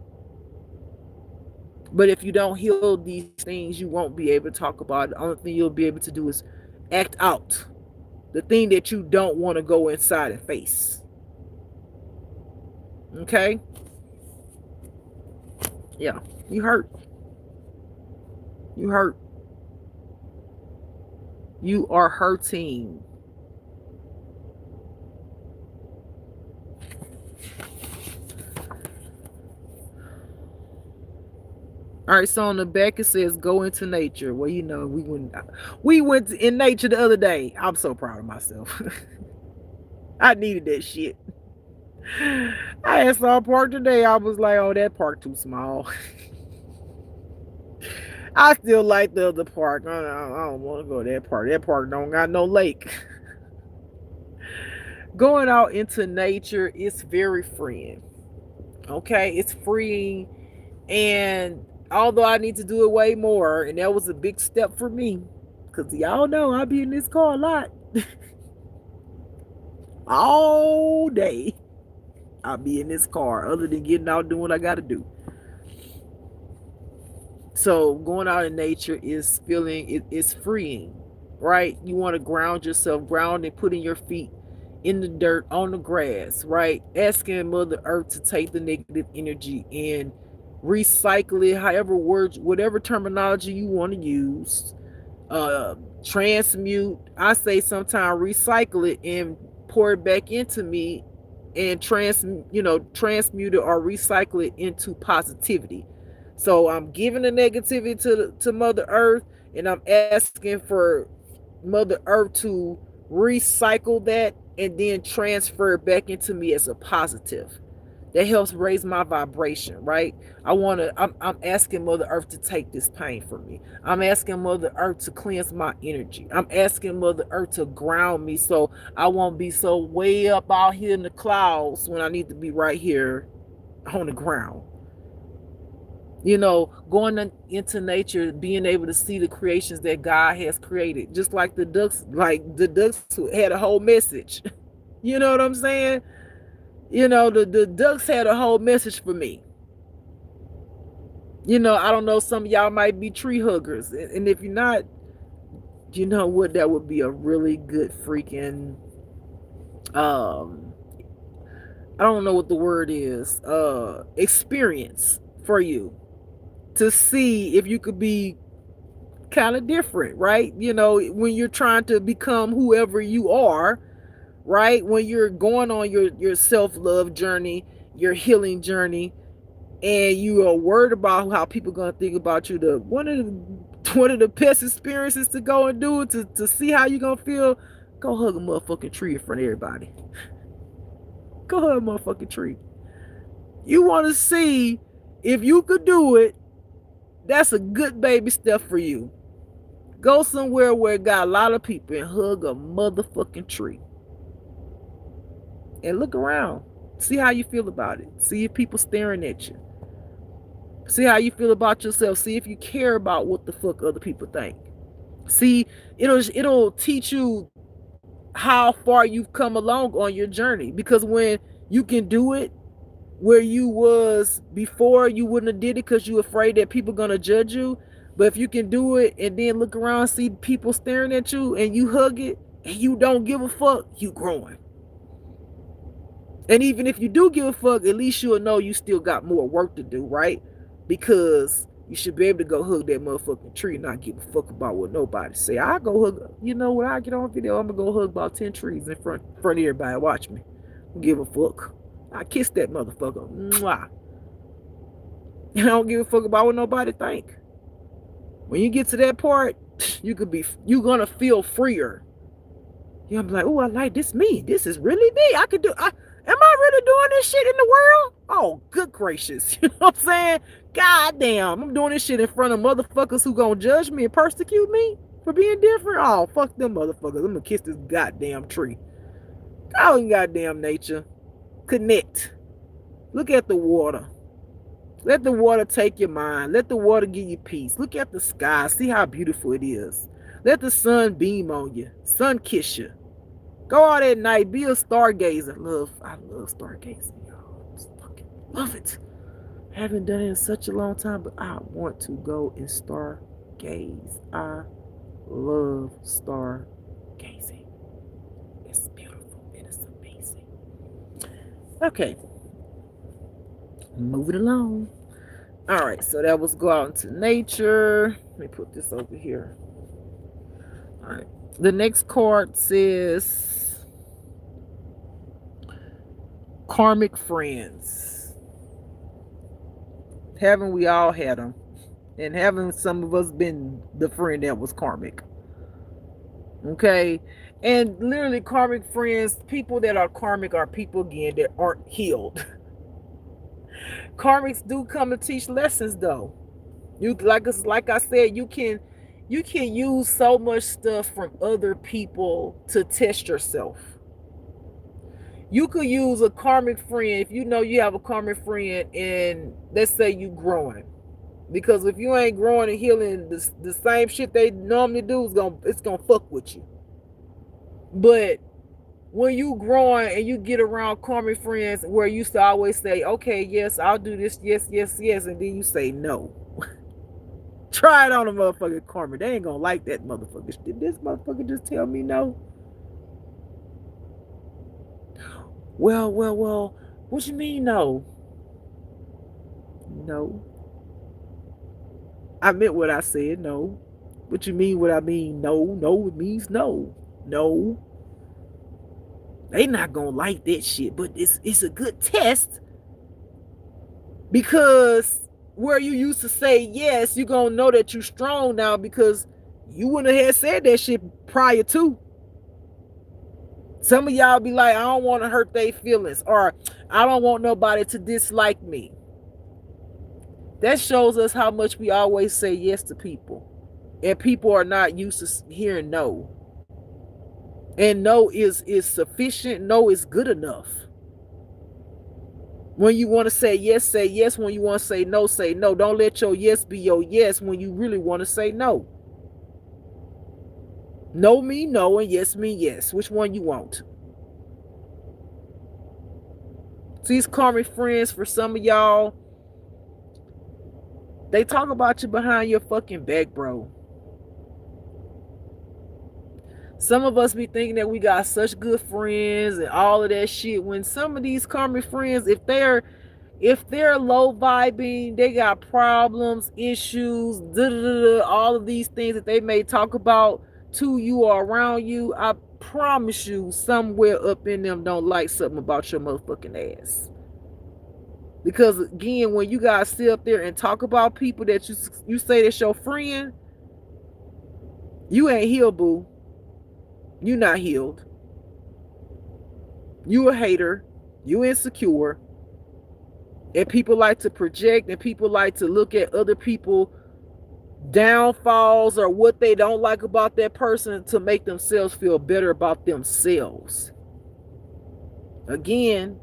But if you don't heal these things, you won't be able to talk about it. The only thing you'll be able to do is act out the thing that you don't want to go inside and face. Okay? Yeah. You hurt. You hurt. You are hurting. All right, so on the back it says go into nature. Well, we went in nature the other day. I'm so proud of myself. I needed that shit. I had saw a park today. I was like, oh, that park too small. I still like the other park. I don't want to go to that park. That park don't got no lake. Going out into nature is very freeing. Okay, it's freeing. And although I need to do it way more, and that was a big step for me, because y'all know I be in this car a lot. All day I'll be in this car, other than getting out doing what I got to do. So going out in nature is it's freeing, right? You want to ground yourself, ground and putting your feet in the dirt, on the grass, right? Asking Mother Earth to take the negative energy and recycle it, however words, whatever terminology you want to use. Transmute. I say sometimes recycle it and pour it back into me, and transmute it or recycle it into positivity. So I'm giving the negativity to Mother Earth, and I'm asking for Mother Earth to recycle that and then transfer it back into me as a positive. That helps raise my vibration, right? I'm asking Mother Earth to take this pain from me. I'm asking Mother Earth to cleanse my energy. I'm asking Mother Earth to ground me so I won't be so way up out here in the clouds when I need to be right here on the ground. Going into nature, being able to see the creations that God has created, just like the ducks had a whole message. You know what I'm saying? The ducks had a whole message for me. I don't know, some of y'all might be tree huggers. And if you're not, you know what, that would be a really good freaking, I don't know what the word is, experience for you to see if you could be kind of different, right? When you're trying to become whoever you are, right? When you're going on your self-love journey, your healing journey, and you are worried about how people are gonna think about you, one of the best experiences to go and do to see how you're gonna feel, go hug a motherfucking tree in front of everybody. Go hug a motherfucking tree. You want to see if you could do it. That's a good baby step for you. Go somewhere where it got a lot of people and hug a motherfucking tree. And look around. See how you feel about it. See if people staring at you. See how you feel about yourself. See if you care about what the fuck other people think. See, it'll teach you how far you've come along on your journey. Because when you can do it where you was before, you wouldn't have did it because you afraid that people gonna judge you. But if you can do it and then look around, see people staring at you, and you hug it and you don't give a fuck, you growing. And even if you do give a fuck, at least you'll know you still got more work to do, right? Because you should be able to go hug that motherfucking tree and not give a fuck about what nobody say. I go hug, when I get on video, I'm gonna go hug about 10 trees in front of everybody. Watch me. Don't give a fuck. I kiss that motherfucker. Mwah. And I don't give a fuck about what nobody think. When you get to that part, you gonna feel freer. You're gonna be like, oh, I like this me. This is really me. Am I really doing this shit in the world? Oh, good gracious. You know what I'm saying? God damn, I'm doing this shit in front of motherfuckers who gonna judge me and persecute me for being different. Oh, fuck them motherfuckers. I'm gonna kiss this goddamn tree. Go in goddamn nature. Connect. Look at the water. Let the water take your mind. Let the water give you peace. Look at the sky. See how beautiful it is. Let the sun beam on you. Sun kiss you. Go out at night. Be a stargazer. I love stargazing, y'all. I just fucking love it. I haven't done it in such a long time, but I want to go and stargaze. I love stargazing. It's beautiful. It is amazing. Okay. Moving along. All right, so that was go out into nature. Let me put this over here. All right. The next card says karmic friends. Haven't we all had them? And haven't some of us been the friend that was karmic? Okay. And literally karmic friends, people that are karmic are people again that aren't healed. Karmics do come to teach lessons though. You like I said, you can use so much stuff from other people to test yourself. You could use a karmic friend if you know you have a karmic friend and let's say you growing. Because if you ain't growing and healing, the same shit they normally do it's gonna fuck with you. But when you growing and you get around karmic friends where you used to always say, okay, yes, I'll do this, yes, yes, yes, and then you say no. Try it on a motherfucking karmic. They ain't gonna like that motherfucker. Did this motherfucker just tell me no? Well, what you mean no? No. I meant what I said, no. What you mean what I mean? No, it means no. No. They not gonna like that shit, but it's a good test because where you used to say yes, you gonna know that you strong now because you wouldn't have said that shit prior to. Some of y'all be like, I don't want to hurt their feelings, or I don't want nobody to dislike me. That shows us how much we always say yes to people, and people are not used to hearing no. And no is sufficient. No is good enough. When you want to say yes, say yes. When you want to say no, say no. Don't let your yes be your yes when you really want to say no. No mean no and yes mean yes. Which one you want? These karmic friends, for some of y'all, they talk about you behind your fucking back, bro. Some of us be thinking that we got such good friends and all of that shit, when some of these karmic friends, if they're low vibing, they got problems, issues, all of these things that they may talk about to you or around you, I promise you somewhere up in them don't like something about your motherfucking ass. Because again, when you guys sit up there and talk about people that you say that's your friend, you ain't healed, boo. You not healed. You a hater. You insecure. And people like to project, and people like to look at other people downfalls or what they don't like about that person to make themselves feel better about themselves. Again,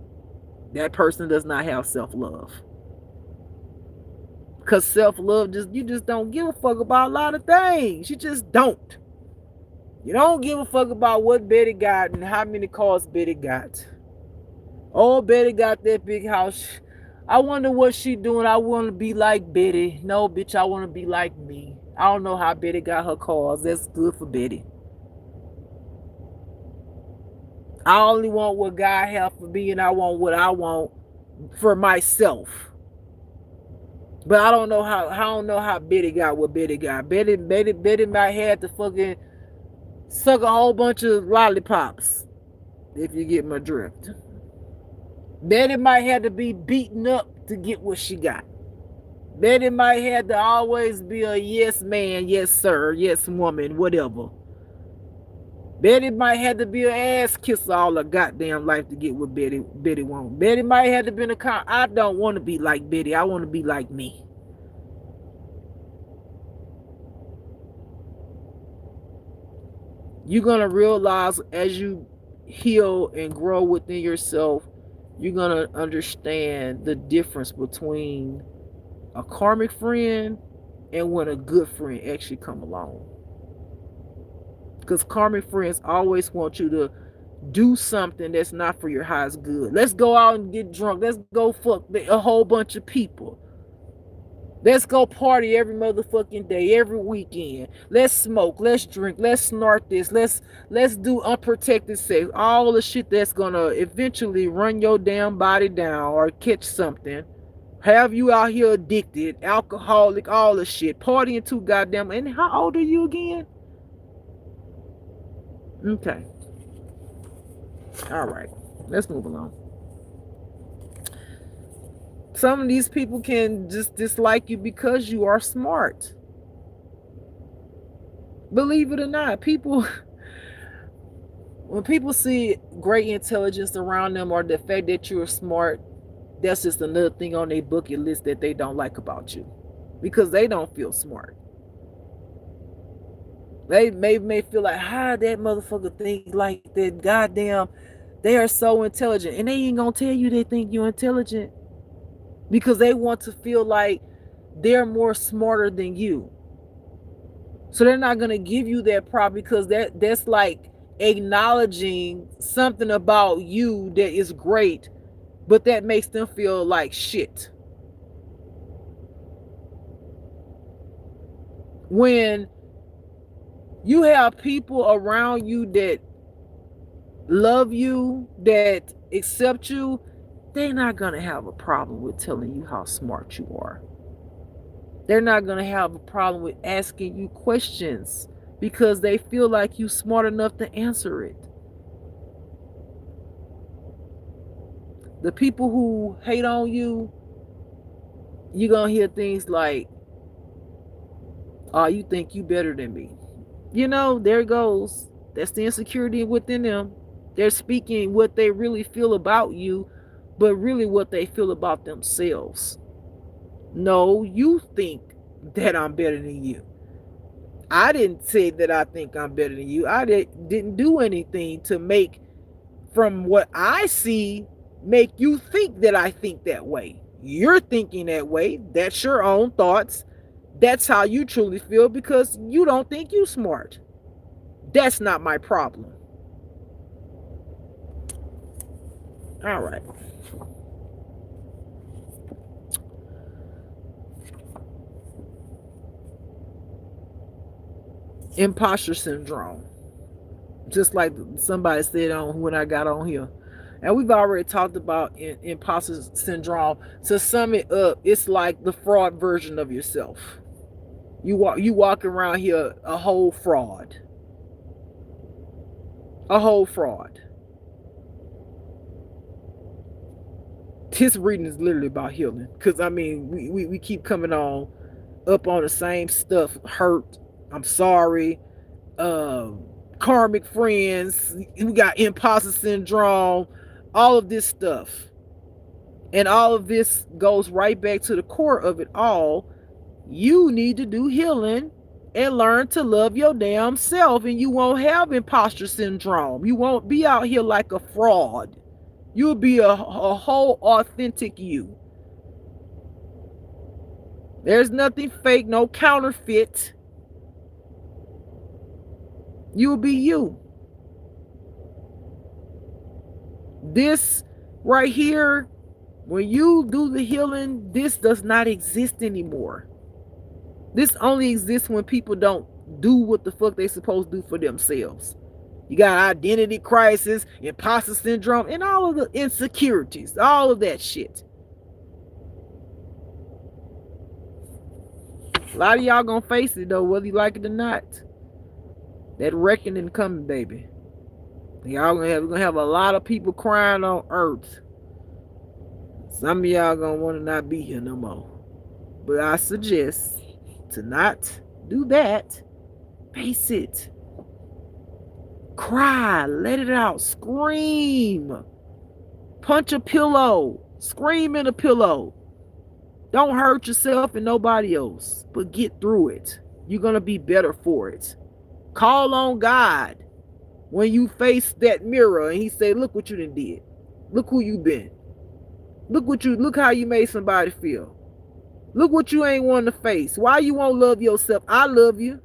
that person does not have self-love. Because self-love, you just don't give a fuck about a lot of things. You just don't. You don't give a fuck about what Betty got and how many cars Betty got. Oh, Betty got that big house. I wonder what she doing. I want to be like Betty. No, bitch, I want to be like me. I don't know how Betty got her cars. That's good for Betty. I only want what God have for me, and I want what I want for myself. But I don't know how Betty got what Betty got. Betty might have to fucking suck a whole bunch of lollipops, if you get my drift. Betty might have to be beaten up to get what she got. Betty might have to always be a yes man, yes sir, yes woman, whatever. Betty might have to be an ass kisser all her goddamn life to get what Betty wants. Betty might have to be a con. I don't want to be like Betty. I want to be like me. You're gonna realize as you heal and grow within yourself, you're gonna understand the difference between a karmic friend and when a good friend actually come along. Because karmic friends always want you to do something that's not for your highest good. Let's go out and get drunk. Let's go fuck a whole bunch of people. Let's go party every motherfucking day, every weekend. Let's smoke. Let's drink. Let's snort this. Let's do unprotected sex. All the shit that's gonna eventually run your damn body down or catch something. Have you out here addicted, alcoholic, all the shit, partying too goddamn. And how old are you again? Okay. All right. Let's move along. Some of these people can just dislike you because you are smart. Believe it or not, people, when people see great intelligence around them or the fact that you're smart, that's just another thing on their bucket list that they don't like about you because they don't feel smart. They may feel like, how that motherfucker think like that? Goddamn, they are so intelligent, and they ain't gonna tell you they think you're intelligent because they want to feel like they're more smarter than you. So they're not gonna give you that prop because that's like acknowledging something about you that is great, but that makes them feel like shit. When you have people around you that love you, that accept you, they're not going to have a problem with telling you how smart you are. They're not going to have a problem with asking you questions because they feel like you're smart enough to answer it. The people who hate on you, you're going to hear things like, oh, you think you better than me. You know, there it goes. That's the insecurity within them. They're speaking what they really feel about you, but really what they feel about themselves. No, you think that I'm better than you. I didn't say that I think I'm better than you. I didn't do anything to make, from what I see, make you think that I think that way. You're thinking that way. That's your own thoughts. That's how you truly feel because you don't think you smart. That's not my problem. All right. Imposter syndrome. Just like somebody said on when I got on here. And we've already talked about imposter syndrome. To sum it up, it's like the fraud version of yourself. You walk around here a whole fraud. A whole fraud. This reading is literally about healing. Because, I mean, we keep coming on up on the same stuff. Hurt. I'm sorry. Karmic friends. We got imposter syndrome. All of this stuff. And all of this goes right back to the core of it all. You need to do healing and learn to love your damn self, and you won't have imposter syndrome. You won't be out here like a fraud. You'll be a whole authentic you. There's nothing fake, no counterfeit. You'll be you. This right here, when you do the healing, this does not exist anymore. This only exists when people don't do what the fuck they supposed to do for themselves. You got identity crisis, imposter syndrome, and all of the insecurities, all of that shit. A lot of y'all gonna face it though, whether you like it or not. That reckoning coming, baby. We're gonna have a lot of people crying on earth. Some of y'all gonna want to not be here no more. But I suggest to not do that. Face it. Cry. Let it out. Scream. Punch a pillow. Scream in a pillow. Don't hurt yourself and nobody else. But get through it. You're gonna be better for it. Call on God when you face that mirror and he say, look what you done did. Look who you been. Look how you made somebody feel. Look what you ain't want to face. Why you won't love yourself? I love you.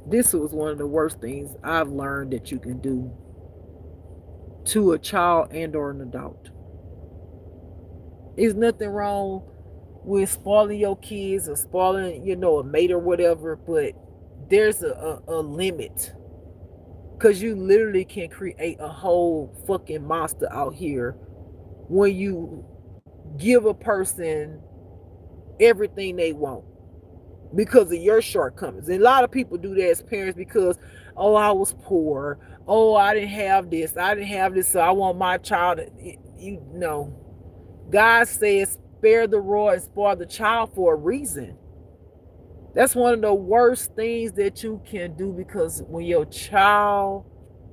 This was one of the worst things I've learned that you can do to a child and or an adult. There's nothing wrong with spoiling your kids or spoiling, a mate or whatever, but there's a limit. Because you literally can create a whole fucking monster out here when you give a person everything they want because of your shortcomings. And a lot of people do that as parents because, oh, I was poor. Oh, I didn't have this. So I want my child to, God says, spare the rod and spoil the child for a reason. That's one of the worst things that you can do, because when your child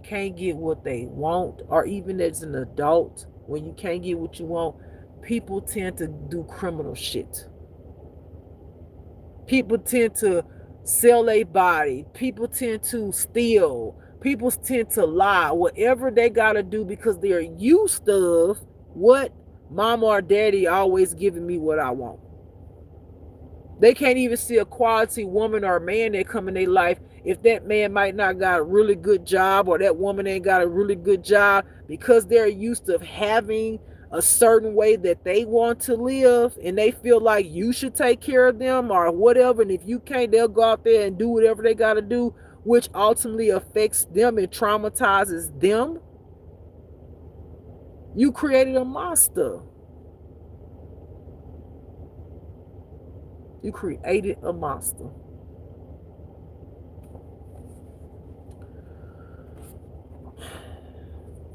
can't get what they want, or even as an adult, when you can't get what you want, people tend to do criminal shit. People tend to sell their body. People tend to steal. People tend to lie. Whatever they got to do because they're used to what mama or daddy always giving me what I want. They can't even see a quality woman or man that come in their life if that man might not got a really good job, or that woman ain't got a really good job, because they're used to having a certain way that they want to live, and they feel like you should take care of them or whatever. And if you can't, they'll go out there and do whatever they got to do, which ultimately affects them and traumatizes them. You created a monster. You created a monster.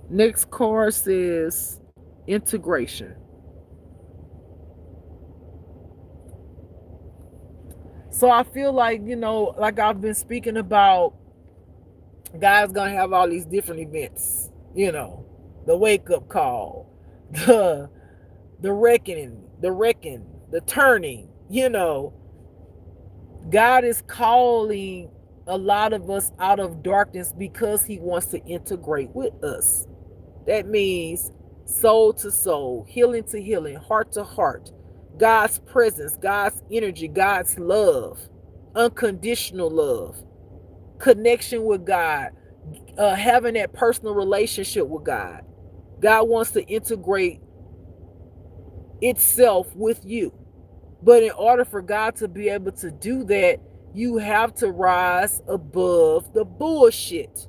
Next card says integration. So I feel like, like I've been speaking about, God's gonna have all these different events, the wake up call, the reckoning, the turning, God is calling a lot of us out of darkness because he wants to integrate with us. That means soul to soul, healing to healing, heart to heart, God's presence, God's energy, God's love, unconditional love, connection with God, having that personal relationship with God. God wants to integrate itself with you. But in order for God to be able to do that, you have to rise above the bullshit.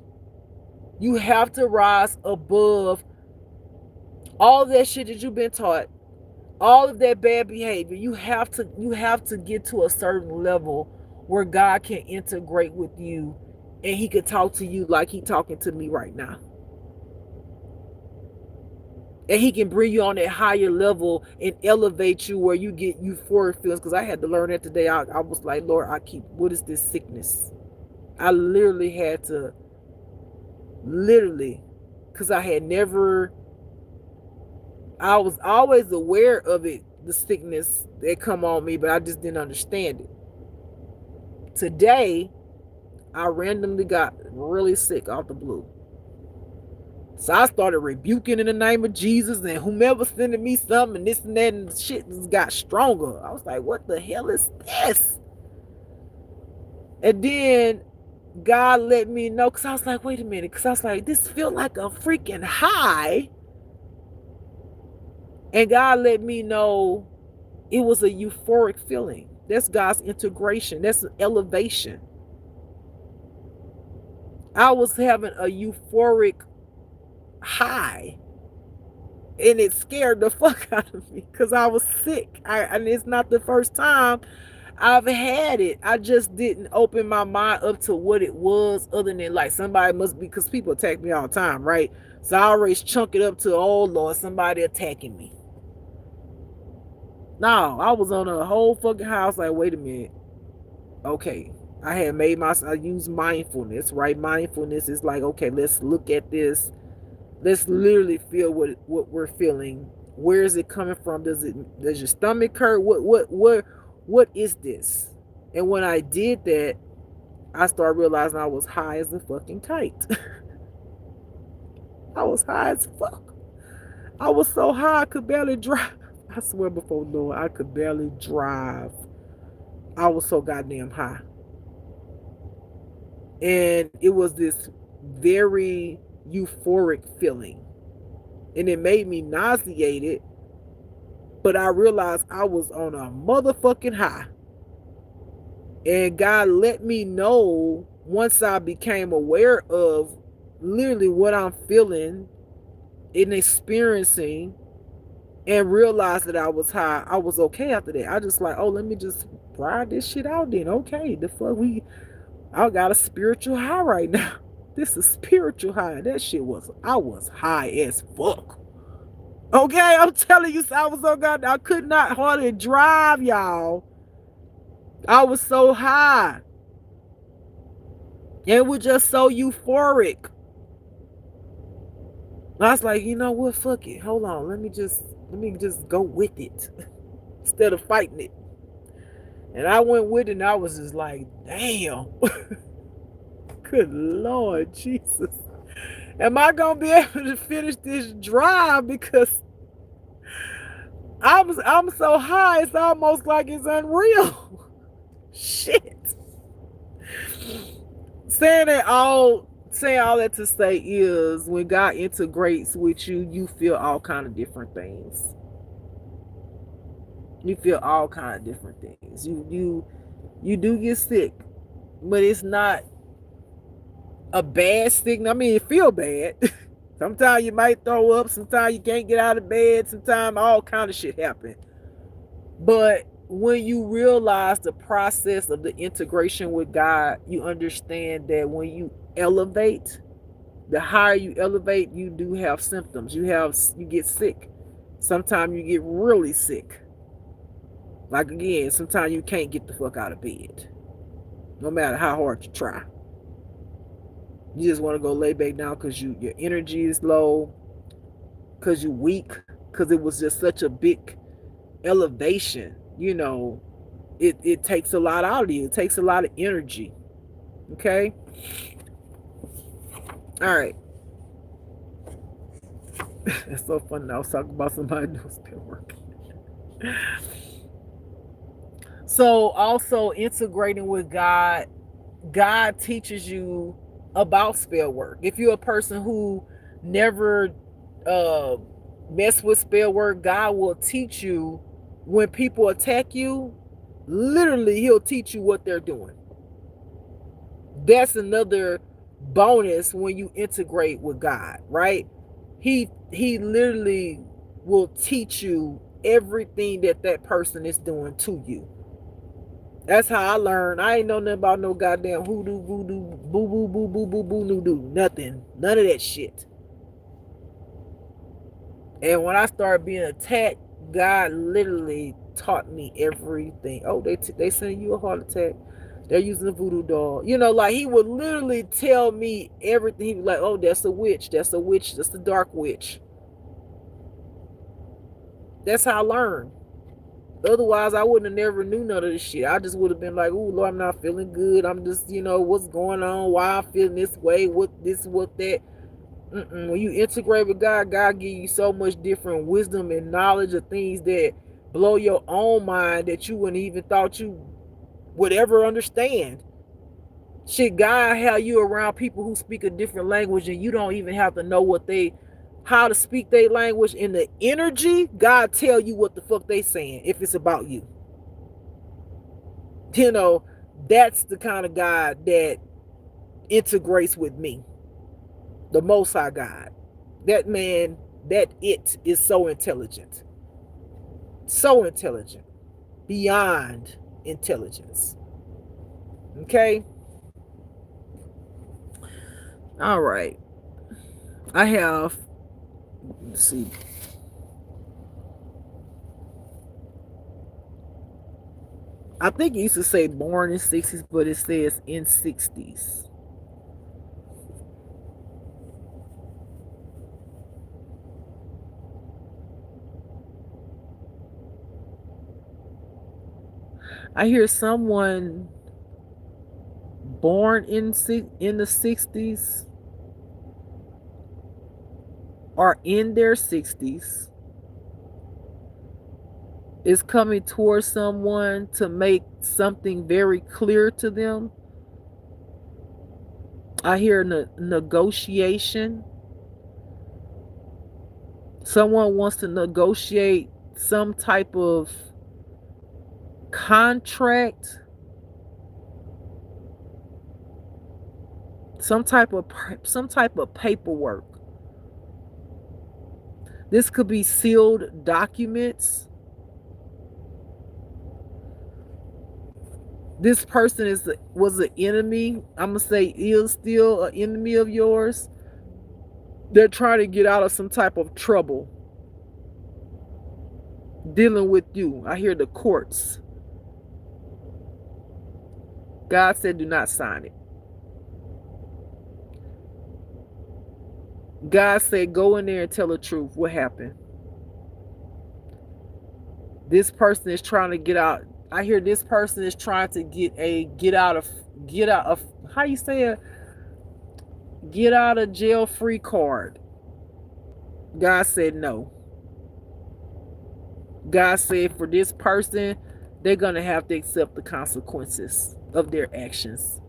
You have to rise above all that shit that you've been taught, all of that bad behavior. You have to get to a certain level where God can integrate with you and he can talk to you like he's talking to me right now. And he can bring you on that higher level and elevate you where you get euphoric feelings. Because I had to learn that today. I was like, Lord, what is this sickness? I literally had to, because I was always aware of it, the sickness that come on me, but I just didn't understand it. Today, I randomly got really sick out the blue. So I started rebuking in the name of Jesus, and whomever sending me something and this and that, and shit just got stronger. I was like, what the hell is this? And then God let me know, because I was like, wait a minute, because I was like, this feel like a freaking high. And God let me know it was a euphoric feeling. That's God's integration. That's an elevation. I was having a euphoric high, and it scared the fuck out of me because I was sick. And it's not the first time I've had it. I just didn't open my mind up to what it was, other than like somebody must be, because people attack me all the time, right? So I always chunk it up to, oh Lord, somebody attacking me. No, I was on a whole fucking house like, wait a minute. Okay. I use mindfulness, right? Mindfulness is like, okay, let's look at this. Let's literally feel what we're feeling. Where is it coming from? Does your stomach hurt? What is this? And when I did that, I started realizing I was high as a fucking kite. I was high as fuck. I was so high I could barely drive. I swear before Lord, I could barely drive. I was so goddamn high. And it was this very euphoric feeling. And it made me nauseated, but I realized I was on a motherfucking high. And God let me know once I became aware of literally what I'm feeling and experiencing, and realized that I was high. I was okay after that. I just like, oh, let me just ride this shit out then. Okay, the fuck I got a spiritual high right now. This is spiritual high. That shit I was high as fuck. Okay, I'm telling you, I was so goddamn, I could not hardly drive, y'all. I was so high. It was just so euphoric. I was like, you know what? Fuck it. Hold on. Let me just go with it instead of fighting it. And I went with it, and I was just like, damn. Good Lord Jesus. Am I gonna be able to finish this drive? Because I'm so high, it's almost like it's unreal. Shit. Saying all that to say is, when God integrates with you, you feel all kind of different things. You feel all kind of different things. You do get sick, but it's not a bad sickness. I mean, it feel bad. Sometimes you might throw up. Sometimes you can't get out of bed. Sometimes all kind of shit happen. But when you realize the process of the integration with God, you understand that when you elevate, the higher you elevate, you do have symptoms. You get sick. Sometimes you get really sick. Like again, sometimes you can't get the fuck out of bed, no matter how hard you try. You just want to go lay back down because your energy is low, because you're weak, because it was just such a big elevation. It takes a lot out of you. It takes a lot of energy. Okay? All right. It's so funny. I was talking about somebody doing spell work. So also integrating with God teaches you about spell work. If you're a person who never mess with spell work, God will teach you when people attack you. Literally, he'll teach you what they're doing. That's another bonus when you integrate with God, right? He literally will teach you everything that person is doing to you. That's how I learned. I ain't know nothing about no goddamn hoodoo, voodoo, boo boo boo boo boo boo noo doo. Nothing. None of that shit. And when I started being attacked, God literally taught me everything. Oh, they sending you a heart attack. They're using a voodoo doll. Like he would literally tell me everything. He was like, oh, that's a witch. That's a witch. That's the dark witch. That's how I learned. Otherwise, I wouldn't have never knew none of this shit. I just would have been like, oh, Lord, I'm not feeling good. I'm just, what's going on? Why I'm feeling this way? What this, what that? When you integrate with God, God give you so much different wisdom and knowledge of things that blow your own mind that you wouldn't even thought you would ever understand. Shit, God have you around people who speak a different language, and you don't even have to know how to speak their language. In the energy, God tell you what the fuck they saying if it's about you. That's the kind of God that integrates with me. The Most High God. That man, it is so intelligent. So intelligent. Beyond. intelligence. Okay? All right. I have, let's see, I think it used to say born in 60s, but it says in 60s. I hear someone born in the 60s or in their 60s is coming towards someone to make something very clear to them. I hear negotiation. Someone wants to negotiate some type of contract, some type of paperwork. This could be sealed documents. This person was an enemy. I'm gonna say is still an enemy of yours. They're trying to get out of some type of trouble dealing with you. I hear the courts. God said, do not sign it. God said, go in there and tell the truth. What happened? This person is trying to get out. I hear this person is trying to get out of how you say it? Get out of jail free card. God said no. God said for this person, they're going to have to accept the consequences of their actions.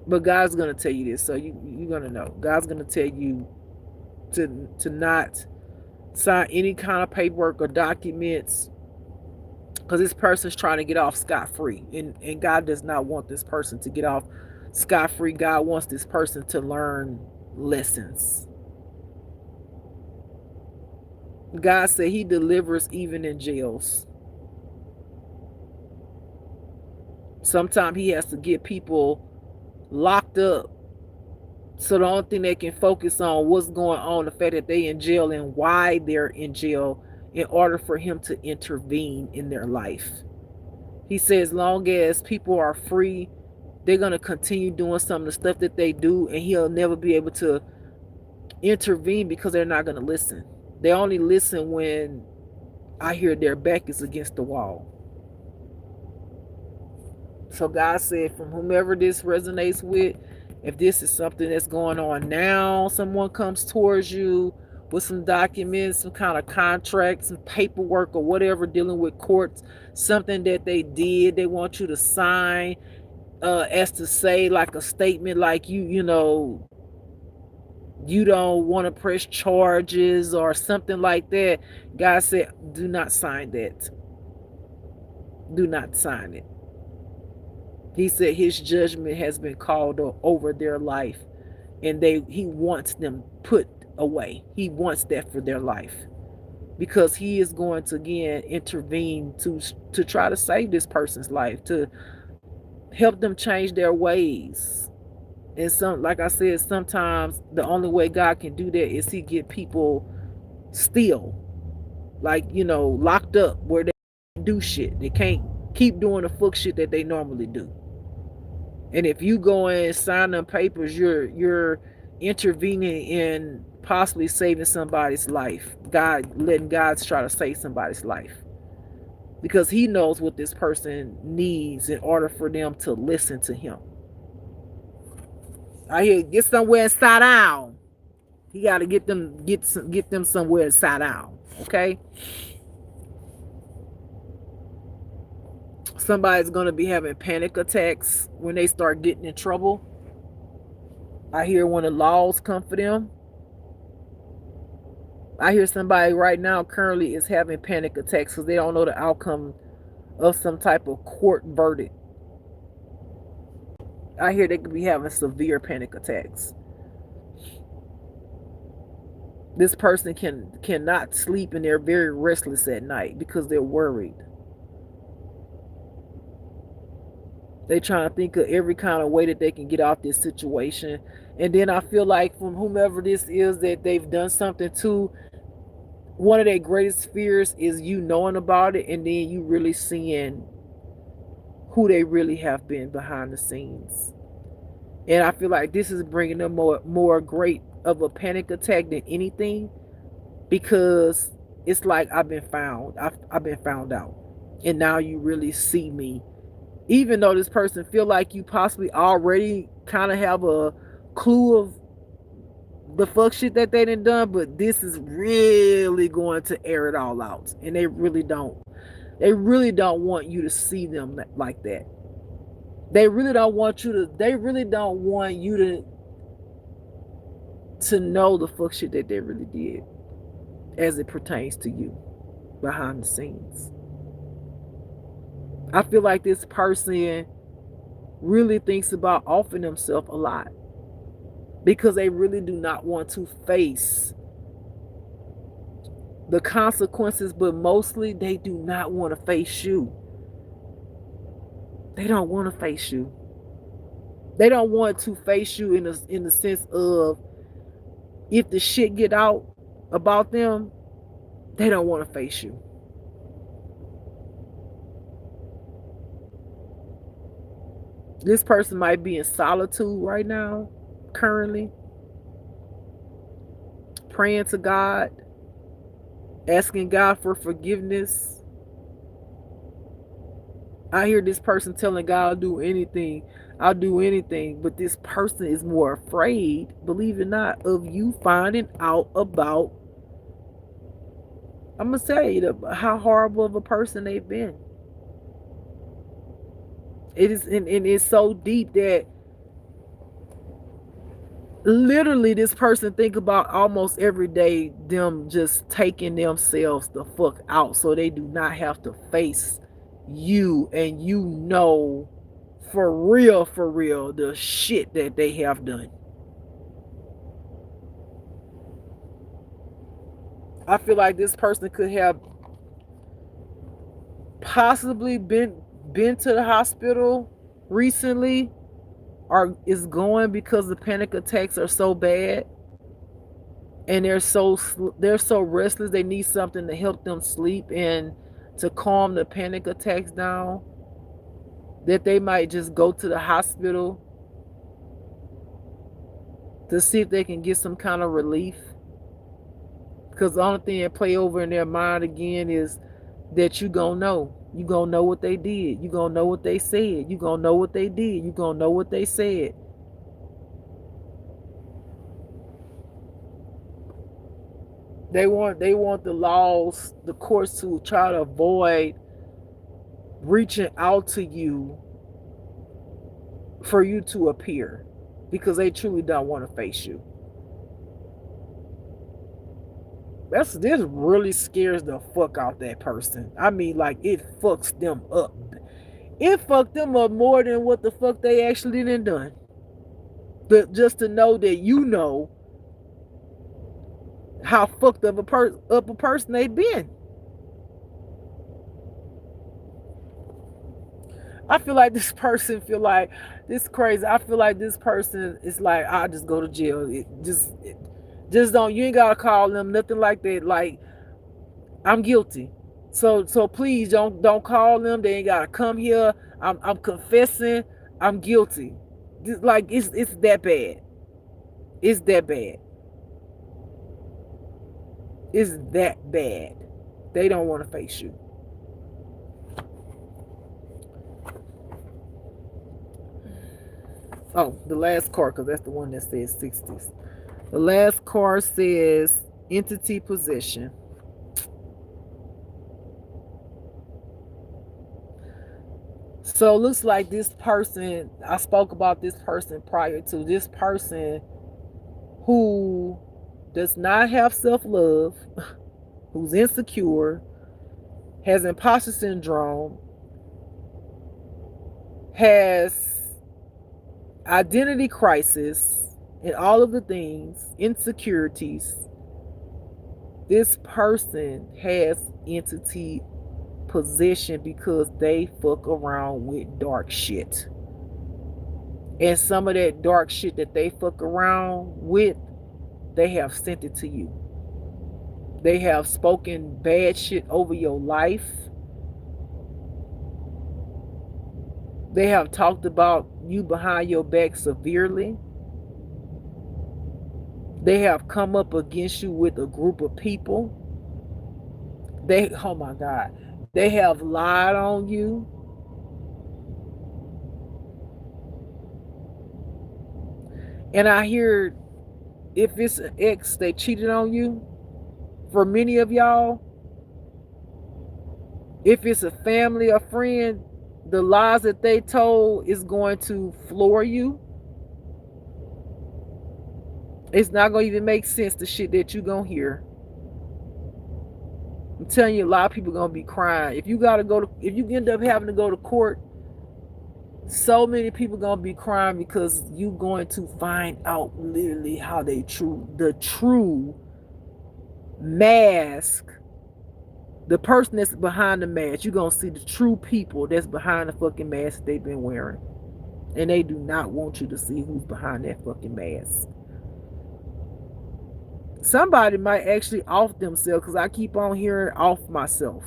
But God's going to tell you this, so you're going to know. God's going to tell you to not sign any kind of paperwork or documents, because this person's trying to get off scot-free, and God does not want this person to get off scot-free. God wants this person to learn lessons. God said he delivers even in jails. Sometimes he has to get people locked up, so the only thing they can focus on what's going on, the fact that they in jail and why they're in jail, in order for him to intervene in their life. He says as long as people are free, they're going to continue doing some of the stuff that they do, and he'll never be able to intervene because they're not going to listen. They only listen when I hear their back is against the wall. So God said, from whomever this resonates with, if this is something that's going on now, someone comes towards you with some documents, some kind of contract, some paperwork or whatever dealing with courts, something that they did, they want you to sign, as to say like a statement like you know, you don't want to press charges or something like that. God said, do not sign that. Do not sign it. He said his judgment has been called over their life, and he wants them put away. He wants that for their life, because he is going to again intervene to try to save this person's life, to help them change their ways. And some, like I said, sometimes the only way God can do that is he get people still, like, you know, locked up where they do shit. They can't keep doing the fuck shit that they normally do. And if you go and sign them papers, you're intervening in possibly saving somebody's life. Letting God try to save somebody's life, because he knows what this person needs in order for them to listen to him. I hear get somewhere and sit down. He got to get them somewhere and sit down. Okay. Somebody's going to be having panic attacks when they start getting in trouble. I hear when the laws come for them. I hear somebody right now currently is having panic attacks because they don't know the outcome of some type of court verdict. I hear they could be having severe panic attacks. This person cannot sleep, and they're very restless at night because they're worried. They trying to think of every kind of way that they can get out this situation. And then I feel like from whomever this is that they've done something to, one of their greatest fears is you knowing about it and then you really seeing who they really have been behind the scenes. And I feel like this is bringing them more great of a panic attack than anything, because it's like I've been found. I've been found out, and now you really see me. Even though this person feel like you possibly already kind of have a clue of the fuck shit that they done, but this is really going to air it all out, and they really don't. They really don't want you to see them like that. They really don't want you to. They really don't want you to know the fuck shit that they really did, as it pertains to you behind the scenes. I feel like this person really thinks about offing themselves a lot, because they really do not want to face the consequences, but mostly they do not want to face you. They don't want to face you. They don't want to face you in the sense of, if the shit get out about them, they don't want to face you. This person might be in solitude right now, currently, praying to God, asking God for forgiveness. I hear this person telling God, I'll do anything. I'll do anything. But this person is more afraid, believe it or not, of you finding out about, I'm going to say, how horrible of a person they've been. It is, and it's so deep that literally this person think about almost every day them just taking themselves the fuck out so they do not have to face you, and you know for real the shit that they have done. I feel like this person could have possibly been to the hospital recently, or is going, because the panic attacks are so bad, and they're so restless. They need something to help them sleep and to calm the panic attacks down, that they might just go to the hospital to see if they can get some kind of relief. Because the only thing that play over in their mind again is that you gonna know. You gonna know what they did. You gonna know what they said. You gonna know what they did. You gonna know what they said. They want the laws, the courts, to try to avoid reaching out to you for you to appear, because they truly don't want to face you. This really scares the fuck out that person. I mean, like, it fucks them up. It fucked them up more than what the fuck they actually done. But just to know that you know how fucked up a person they've been. I feel like this person feel like this crazy. I feel like this person is like, I'll just go to jail. Just don't. You ain't gotta call them nothing like that. Like, I'm guilty, so please don't call them. They ain't gotta come here. I'm confessing. I'm guilty. Like, it's that bad. It's that bad. It's that bad. They don't want to face you. Oh, the last card, because that's the one that says 60s. The last card says entity possession. So it looks like this person, I spoke about this person prior to, this person who does not have self-love, who's insecure, has imposter syndrome, has identity crisis, and all of the things, insecurities. This person has entity possession because they fuck around with dark shit. And some of that dark shit that they fuck around with, they have sent it to you. They have spoken bad shit over your life. They have talked about you behind your back severely. They have come up against you with a group of people. Oh my God, they have lied on you. And I hear if it's an ex, they cheated on you. For many of y'all, if it's a family or friend, the lies that they told is going to floor you. It's not going to even make sense, the shit that you going to hear. I'm telling you, a lot of people going to be crying. If you end up having to go to court, so many people going to be crying because you going to find out literally how the true mask, the person that's behind the mask. You're going to see the true people that's behind the fucking mask they've been wearing. And they do not want you to see who's behind that fucking mask. Somebody might actually off themselves, because I keep on hearing off myself.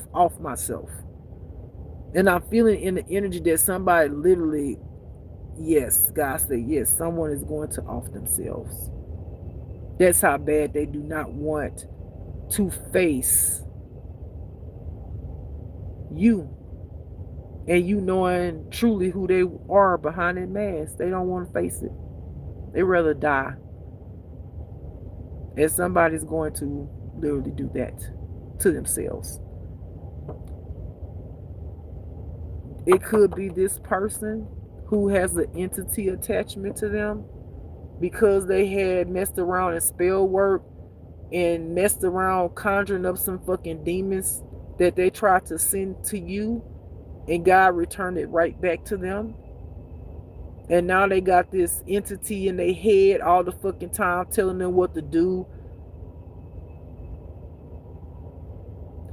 And I'm feeling in the energy that somebody literally, yes, God said, yes, someone is going to off themselves. That's how bad they do not want to face you. And you knowing truly who they are behind that mask. They don't want to face it. They rather die. And somebody's going to literally do that to themselves. It could be this person who has an entity attachment to them because they had messed around and spell work and messed around conjuring up some fucking demons that they tried to send to you, and God returned it right back to them. And now they got this entity in their head all the fucking time telling them what to do.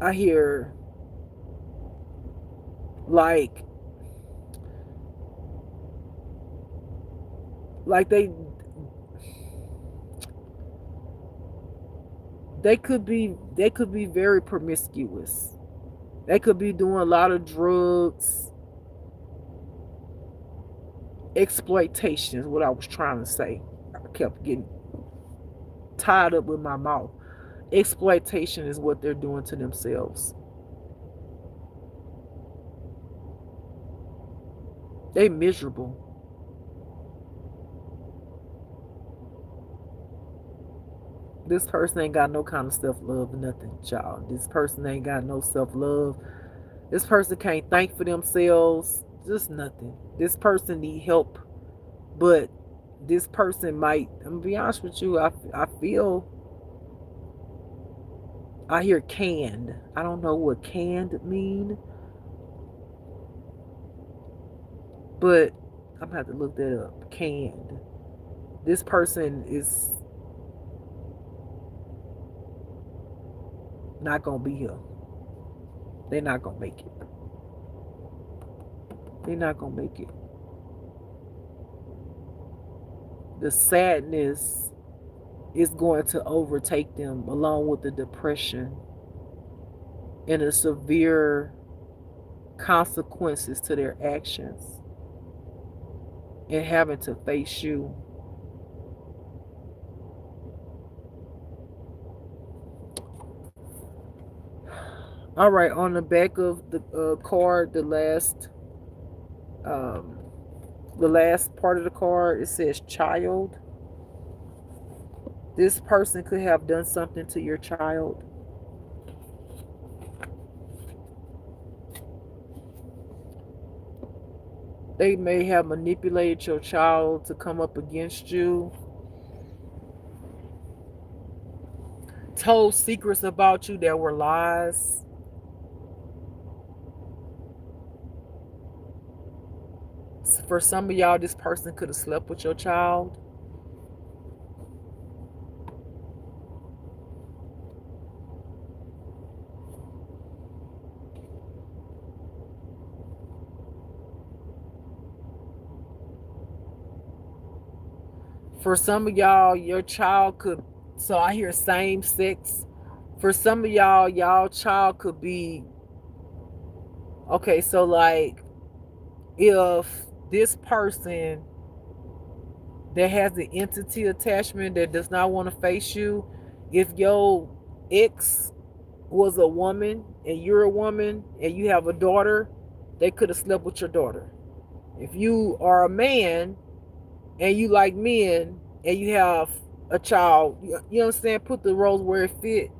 I hear like they could be very promiscuous. They could be doing a lot of drugs. Exploitation is what I was trying to say. I kept getting tied up with my mouth. Exploitation is what they're doing to themselves. They miserable. This person ain't got no kind of self-love or nothing, child. This person ain't got no self-love. This person can't thank for themselves. Just nothing. This person need help. But this person might, I'm gonna be honest with you, I feel, I hear canned. I don't know what canned mean, but I'm gonna have to look that up. Canned. This person is not gonna be here. They're not gonna make it. They're not gonna make it. The sadness is going to overtake them, along with the depression and the severe consequences to their actions, and having to face you. All right, on the back of the card, the last part of the card, it says child. This person could have done something to your child. They may have manipulated your child to come up against you, told secrets about you that were lies. For some of y'all, this person could have slept with your child. For some of y'all, your child could, so I hear same sex. For some of y'all, y'all child could be, okay, so like if this person that has the entity attachment that does not want to face you, if your ex was a woman and you're a woman and you have a daughter, they could have slept with your daughter. If you are a man and you like men and you have a child, you understand, put the roles where it fit,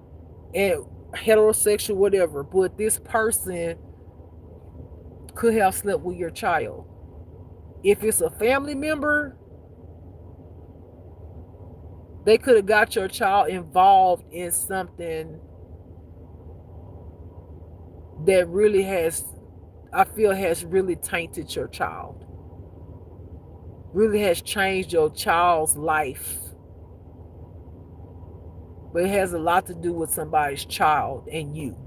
and heterosexual, whatever, but this person could have slept with your child. If it's a family member, they could have got your child involved in something that really has, I feel, has really tainted your child, really has changed your child's life. But it has a lot to do with somebody's child and you.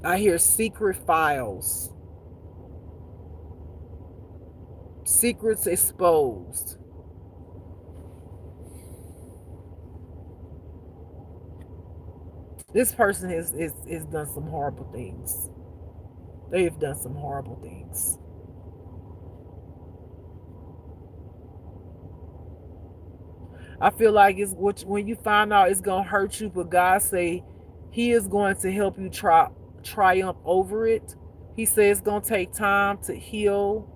I hear secret files, secrets exposed. This person has done some horrible things. They have done some horrible things. I feel like it's when you find out it's gonna hurt you, but God say He is going to help you triumph over it. He says it's gonna take time to heal.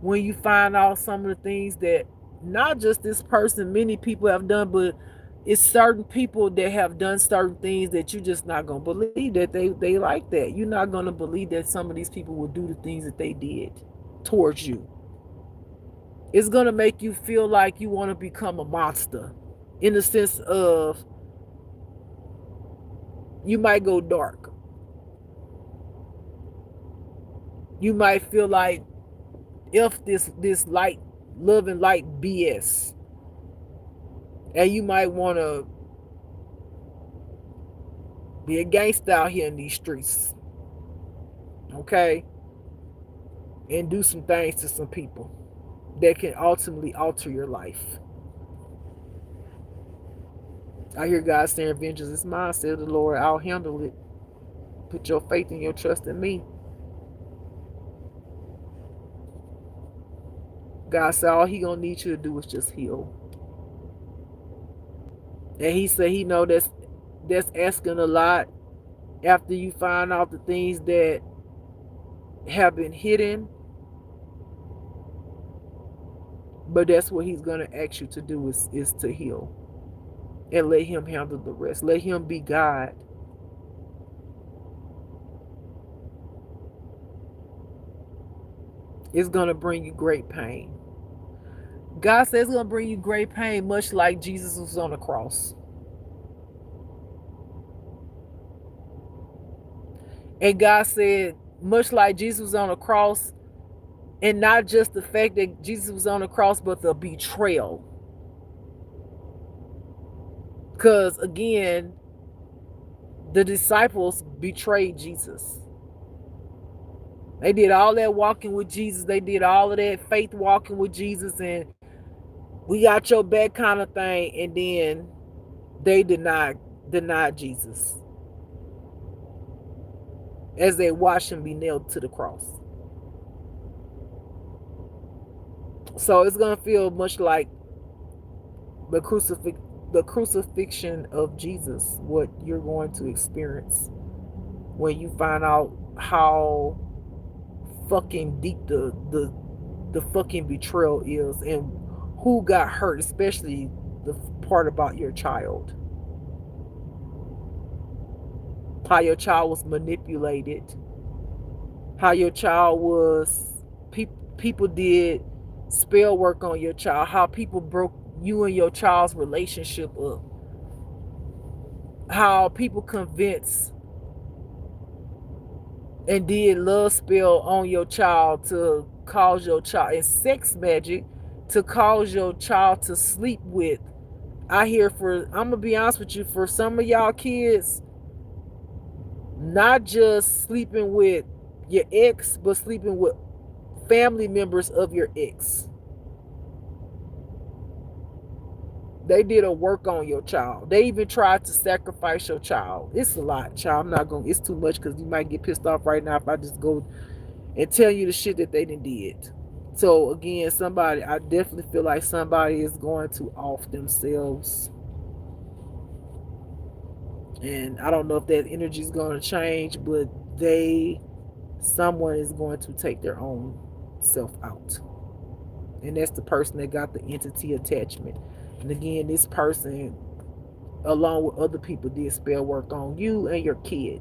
When you find out some of the things that not just this person, many people have done, but it's certain people that have done certain things that you're just not gonna believe that they like that. You're not gonna believe that some of these people will do the things that they did towards you. It's gonna make you feel like you want to become a monster, in the sense of you might go dark. You might feel like if this light, love and light BS, and you might want to be a gangster out here in these streets, okay, and do some things to some people that can ultimately alter your life. I hear God saying, vengeance is mine, said the Lord, I'll handle it. Put your faith and your trust in me. God said all He gonna need you to do is just heal. And He said He know that's asking a lot after you find out the things that have been hidden. But that's what He's gonna ask you to do is to heal. And let Him handle the rest. Let Him be God. It's gonna bring you great pain. God says it's gonna bring you great pain, much like Jesus was on the cross. And God said, much like Jesus was on the cross, and not just the fact that Jesus was on the cross, but the betrayal. Because again, the disciples betrayed Jesus. They did all that walking with Jesus. They did all of that faith walking with Jesus, and we got your back kind of thing. And then they denied Jesus as they watched Him be nailed to the cross. So it's gonna feel much like the crucifixion of Jesus, what you're going to experience when you find out how fucking deep the fucking betrayal is, and who got hurt, especially the part about your child. How your child was manipulated. How your child was, people did spell work on your child. How people broke you and your child's relationship up. How people convinced and did love spell on your child to cause your child, and sex magic to cause your child to sleep with. I hear, I'm gonna be honest with you, for some of y'all kids, not just sleeping with your ex, but sleeping with family members of your ex. They did a work on your child. They even tried to sacrifice your child. It's a lot, child. I'm not going, it's too much because you might get pissed off right now if I just go and tell you the shit that they did. So again, somebody, I definitely feel like somebody is going to off themselves. And I don't know if that energy is going to change, but someone is going to take their own self out. And that's the person that got the entity attachment. And again, this person, along with other people, did spell work on you and your kid.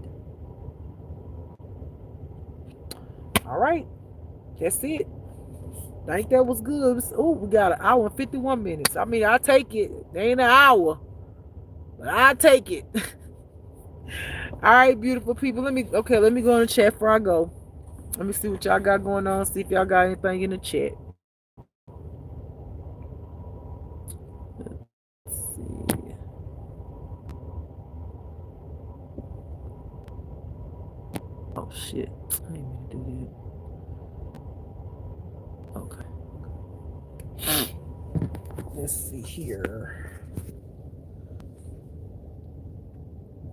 All right, that's it. I think that was good. Oh, we got an hour and 51 minutes. I mean, I take it. They ain't an hour, but I take it. All right, beautiful people. Let me go in the chat before I go. Let me see what y'all got going on. See if y'all got anything in the chat. Let's see. Oh shit. I didn't mean to do that. Okay. Let's see here.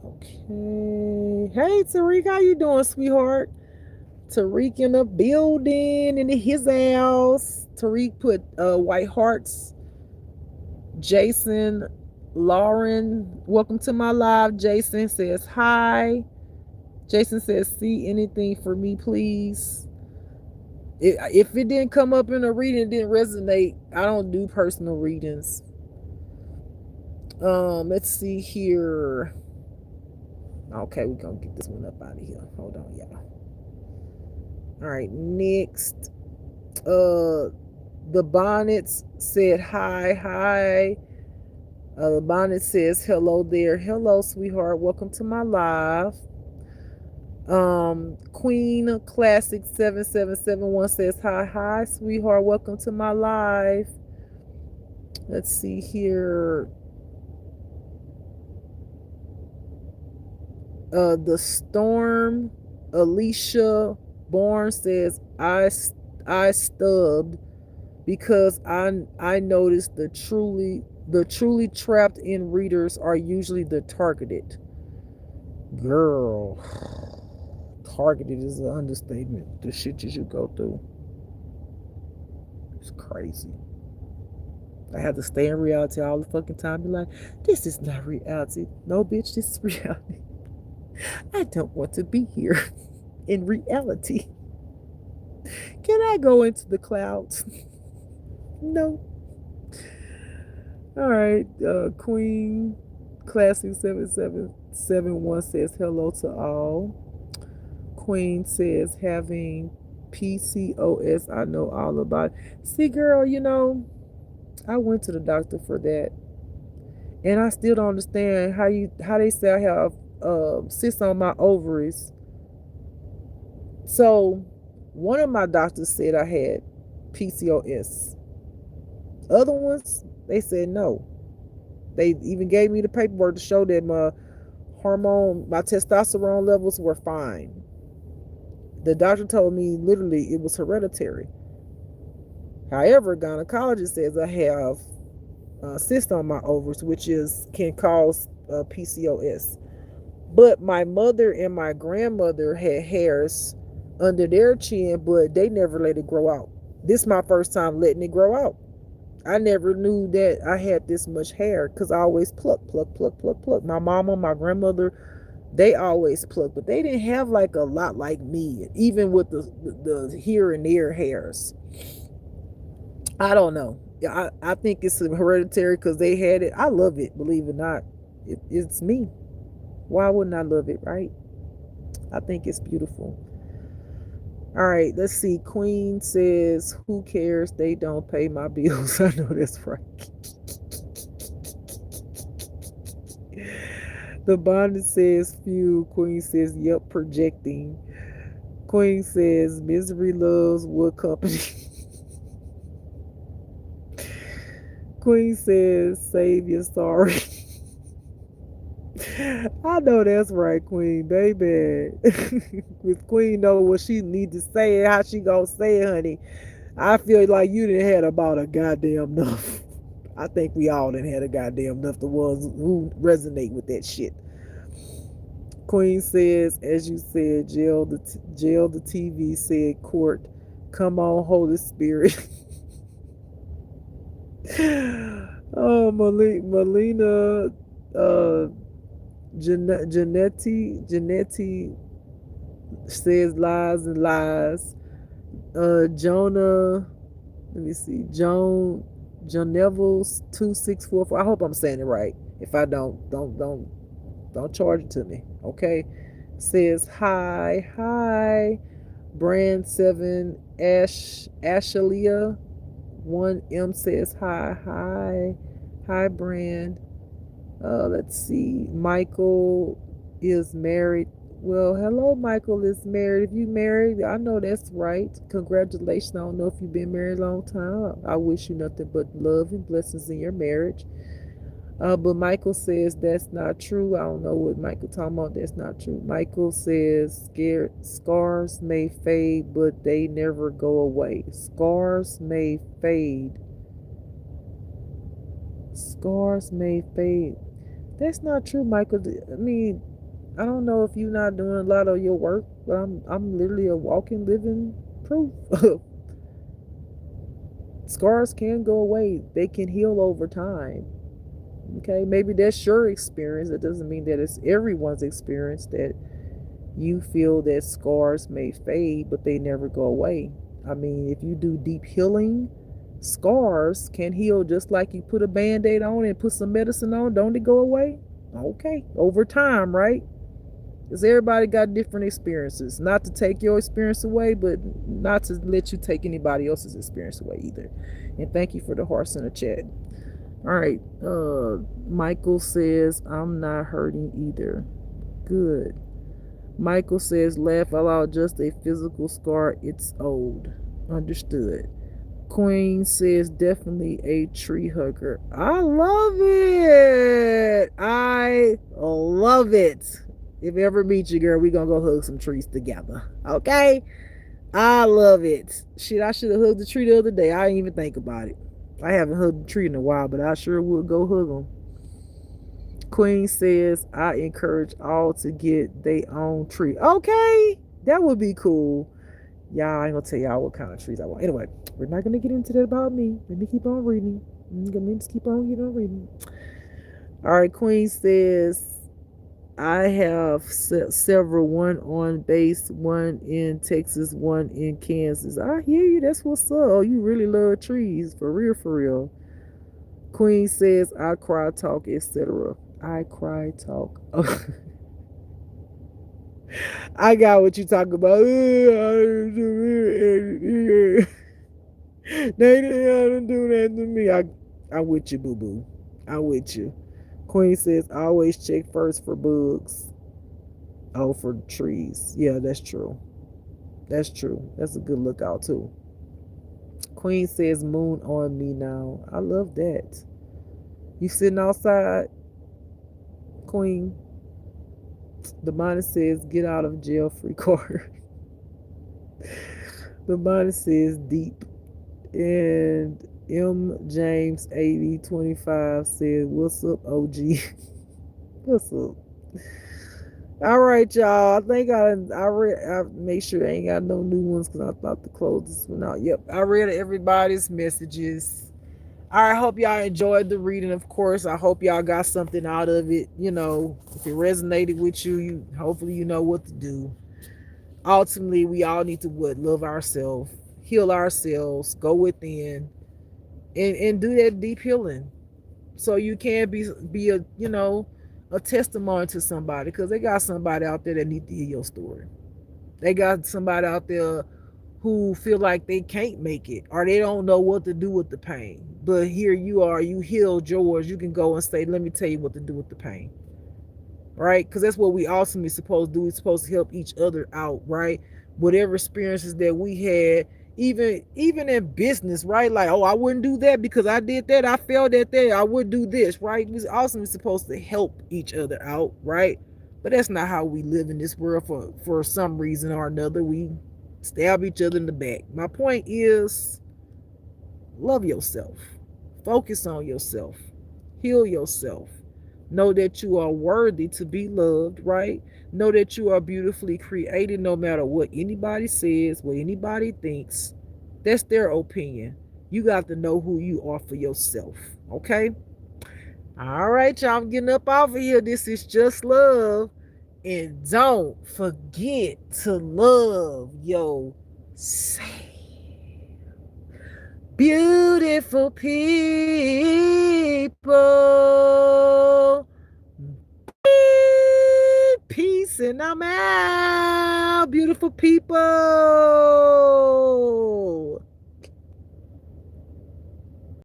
Okay. Hey Tariq, how you doing, sweetheart? Tariq in the building in his house. Tariq put white hearts. Jason Lauren, welcome to my live. Jason says hi. Jason says, see anything for me, please. If it didn't come up in a reading, it didn't resonate. I don't do personal readings. Let's see here. Okay, we're gonna get this one up out of here. Hold on, y'all. All right, next. The Bonnets said hi. The Bonnet says hello there. Hello, sweetheart. Welcome to my live. Queen Classic 7771 says hi, sweetheart. Welcome to my live. Let's see here. The Storm Alicia Bourne says I stubbed because I noticed the truly trapped in readers are usually the targeted. Girl, targeted is an understatement. The shit you should go through, it's crazy. I had to stay in reality all the fucking time. Be like, this is not reality. No, bitch, this is reality. I don't want to be here in reality. Can I go into the clouds? No. All right, Queen Classic 7771 says hello to all. Queen says having PCOS, I know all about it. See, girl, I went to the doctor for that, and I still don't understand how they say I have cysts on my ovaries. So one of my doctors said I had PCOS. Other ones, they said no. They even gave me the paperwork to show that my testosterone levels were fine. The doctor told me literally it was hereditary. However, gynecologist says I have cyst on my ovaries, which can cause PCOS. But my mother and my grandmother had hairs under their chin, but they never let it grow out. This is my first time letting it grow out. I never knew that I had this much hair because I always pluck. My mama, my grandmother, they always pluck, but they didn't have like a lot like me, even with the here and there hairs. I don't know. I think it's hereditary because they had it. I love it, believe it or not. It's me. Why wouldn't I love it, right? I think it's beautiful. All right, let's see. Queen says, who cares? They don't pay my bills. I know that's right. The Bonnet says, few. Queen says, yep, projecting. Queen says, misery loves what company? Queen says, save your sorry. I know that's right, Queen, baby. If Queen know what she need to say and how she gonna say it, honey, I feel like you didn't had about a goddamn enough. I think we all done had a goddamn enough the ones who resonate with that shit. Queen says, as you said, jail the TV said court. Come on, Holy Spirit. Melina, uh, Janetti says lies and lies. Jonah, let me see, John Neville's 2644. I hope I'm saying it right. If I don't charge it to me. Okay. Says hi. Brand 7 Ashalia 1M says hi Brand. Let's see. Michael is married. Well, hello, Michael is married. If you married, I know that's right. Congratulations. I don't know if you've been married a long time. I wish you nothing but love and blessings in your marriage. But Michael says that's not true. I don't know what Michael talking about. That's not true. Michael says scars may fade, but they never go away. Scars may fade. Scars may fade. That's not true, Michael. I mean, I don't know if you're not doing a lot of your work, but I'm literally a walking, living proof. Scars can go away. They can heal over time. Okay, maybe that's your experience. It doesn't mean that it's everyone's experience that you feel that scars may fade, but they never go away. I mean, if you do deep healing, scars can heal just like you put a band-aid on and put some medicine on. Don't it go away? Okay, over time, right? Because everybody got different experiences. Not to take your experience away, but not to let you take anybody else's experience away either. And thank you for the hearts in the chat. All right. Michael says, I'm not hurting either. Good. Michael says, laugh aloud, just a physical scar. It's old. Understood. Queen says, definitely a tree hugger. I love it. I love it. If I ever meet you, girl, we gonna go hug some trees together. Okay? I love it. Shit, I should have hugged the tree the other day. I didn't even think about it. I haven't hugged a tree in a while, but I sure would go hug them. Queen says, I encourage all to get their own tree. Okay, that would be cool. Y'all, I ain't gonna tell y'all what kind of trees I want. Anyway, we're not gonna get into that about me. Let me keep on reading. Let me just keep on reading. All right, Queen says, I have several, one on base, one in Texas, one in Kansas. I hear you. That's what's up. Oh, you really love trees. For real, for real. Queen says, I cry, talk, etc. I cry, talk. I got what you talking about. They didn't do that to me. I'm with you, boo boo. I'm with you. Queen says, I always check first for bugs. Oh, for trees. Yeah, that's true. That's true. That's a good lookout too. Queen says, moon on me now. I love that. You sitting outside, Queen? The miner says, get out of jail free card. The miner says, deep. And M. James 8025 says, what's up, OG? What's up? All right, y'all. I think I make sure I ain't got no new ones because I thought to close this one out. Yep, I read everybody's messages. I hope y'all enjoyed the reading. Of course, I hope y'all got something out of it. You know, if it resonated with you, hopefully you know what to do. Ultimately, we all need to love ourselves, heal ourselves, go within, and do that deep healing, so you can be a a testimony to somebody, because they got somebody out there that need to hear your story. They got somebody out there who feel like they can't make it or they don't know what to do with the pain. But here you are, you healed yours. You can go and say, let me tell you what to do with the pain. Right? Because that's what we ultimately supposed to do. We're supposed to help each other out, right? Whatever experiences that we had, Even in business, right? Like, oh, I wouldn't do that because I did that, I failed at that, I would do this, right? We also supposed to help each other out, right? But that's not how we live in this world. For some reason or another, we stab each other in the back. My point is, love yourself, focus on yourself, heal yourself, know that you are worthy to be loved, right? Know that you are beautifully created, no matter what anybody says, what anybody thinks. That's their opinion. You got to know who you are for yourself, okay? All right, y'all, I'm getting up off of here. This is Just Love. And don't forget to love yourself. Beautiful people. Peace, and I'm out. Beautiful people.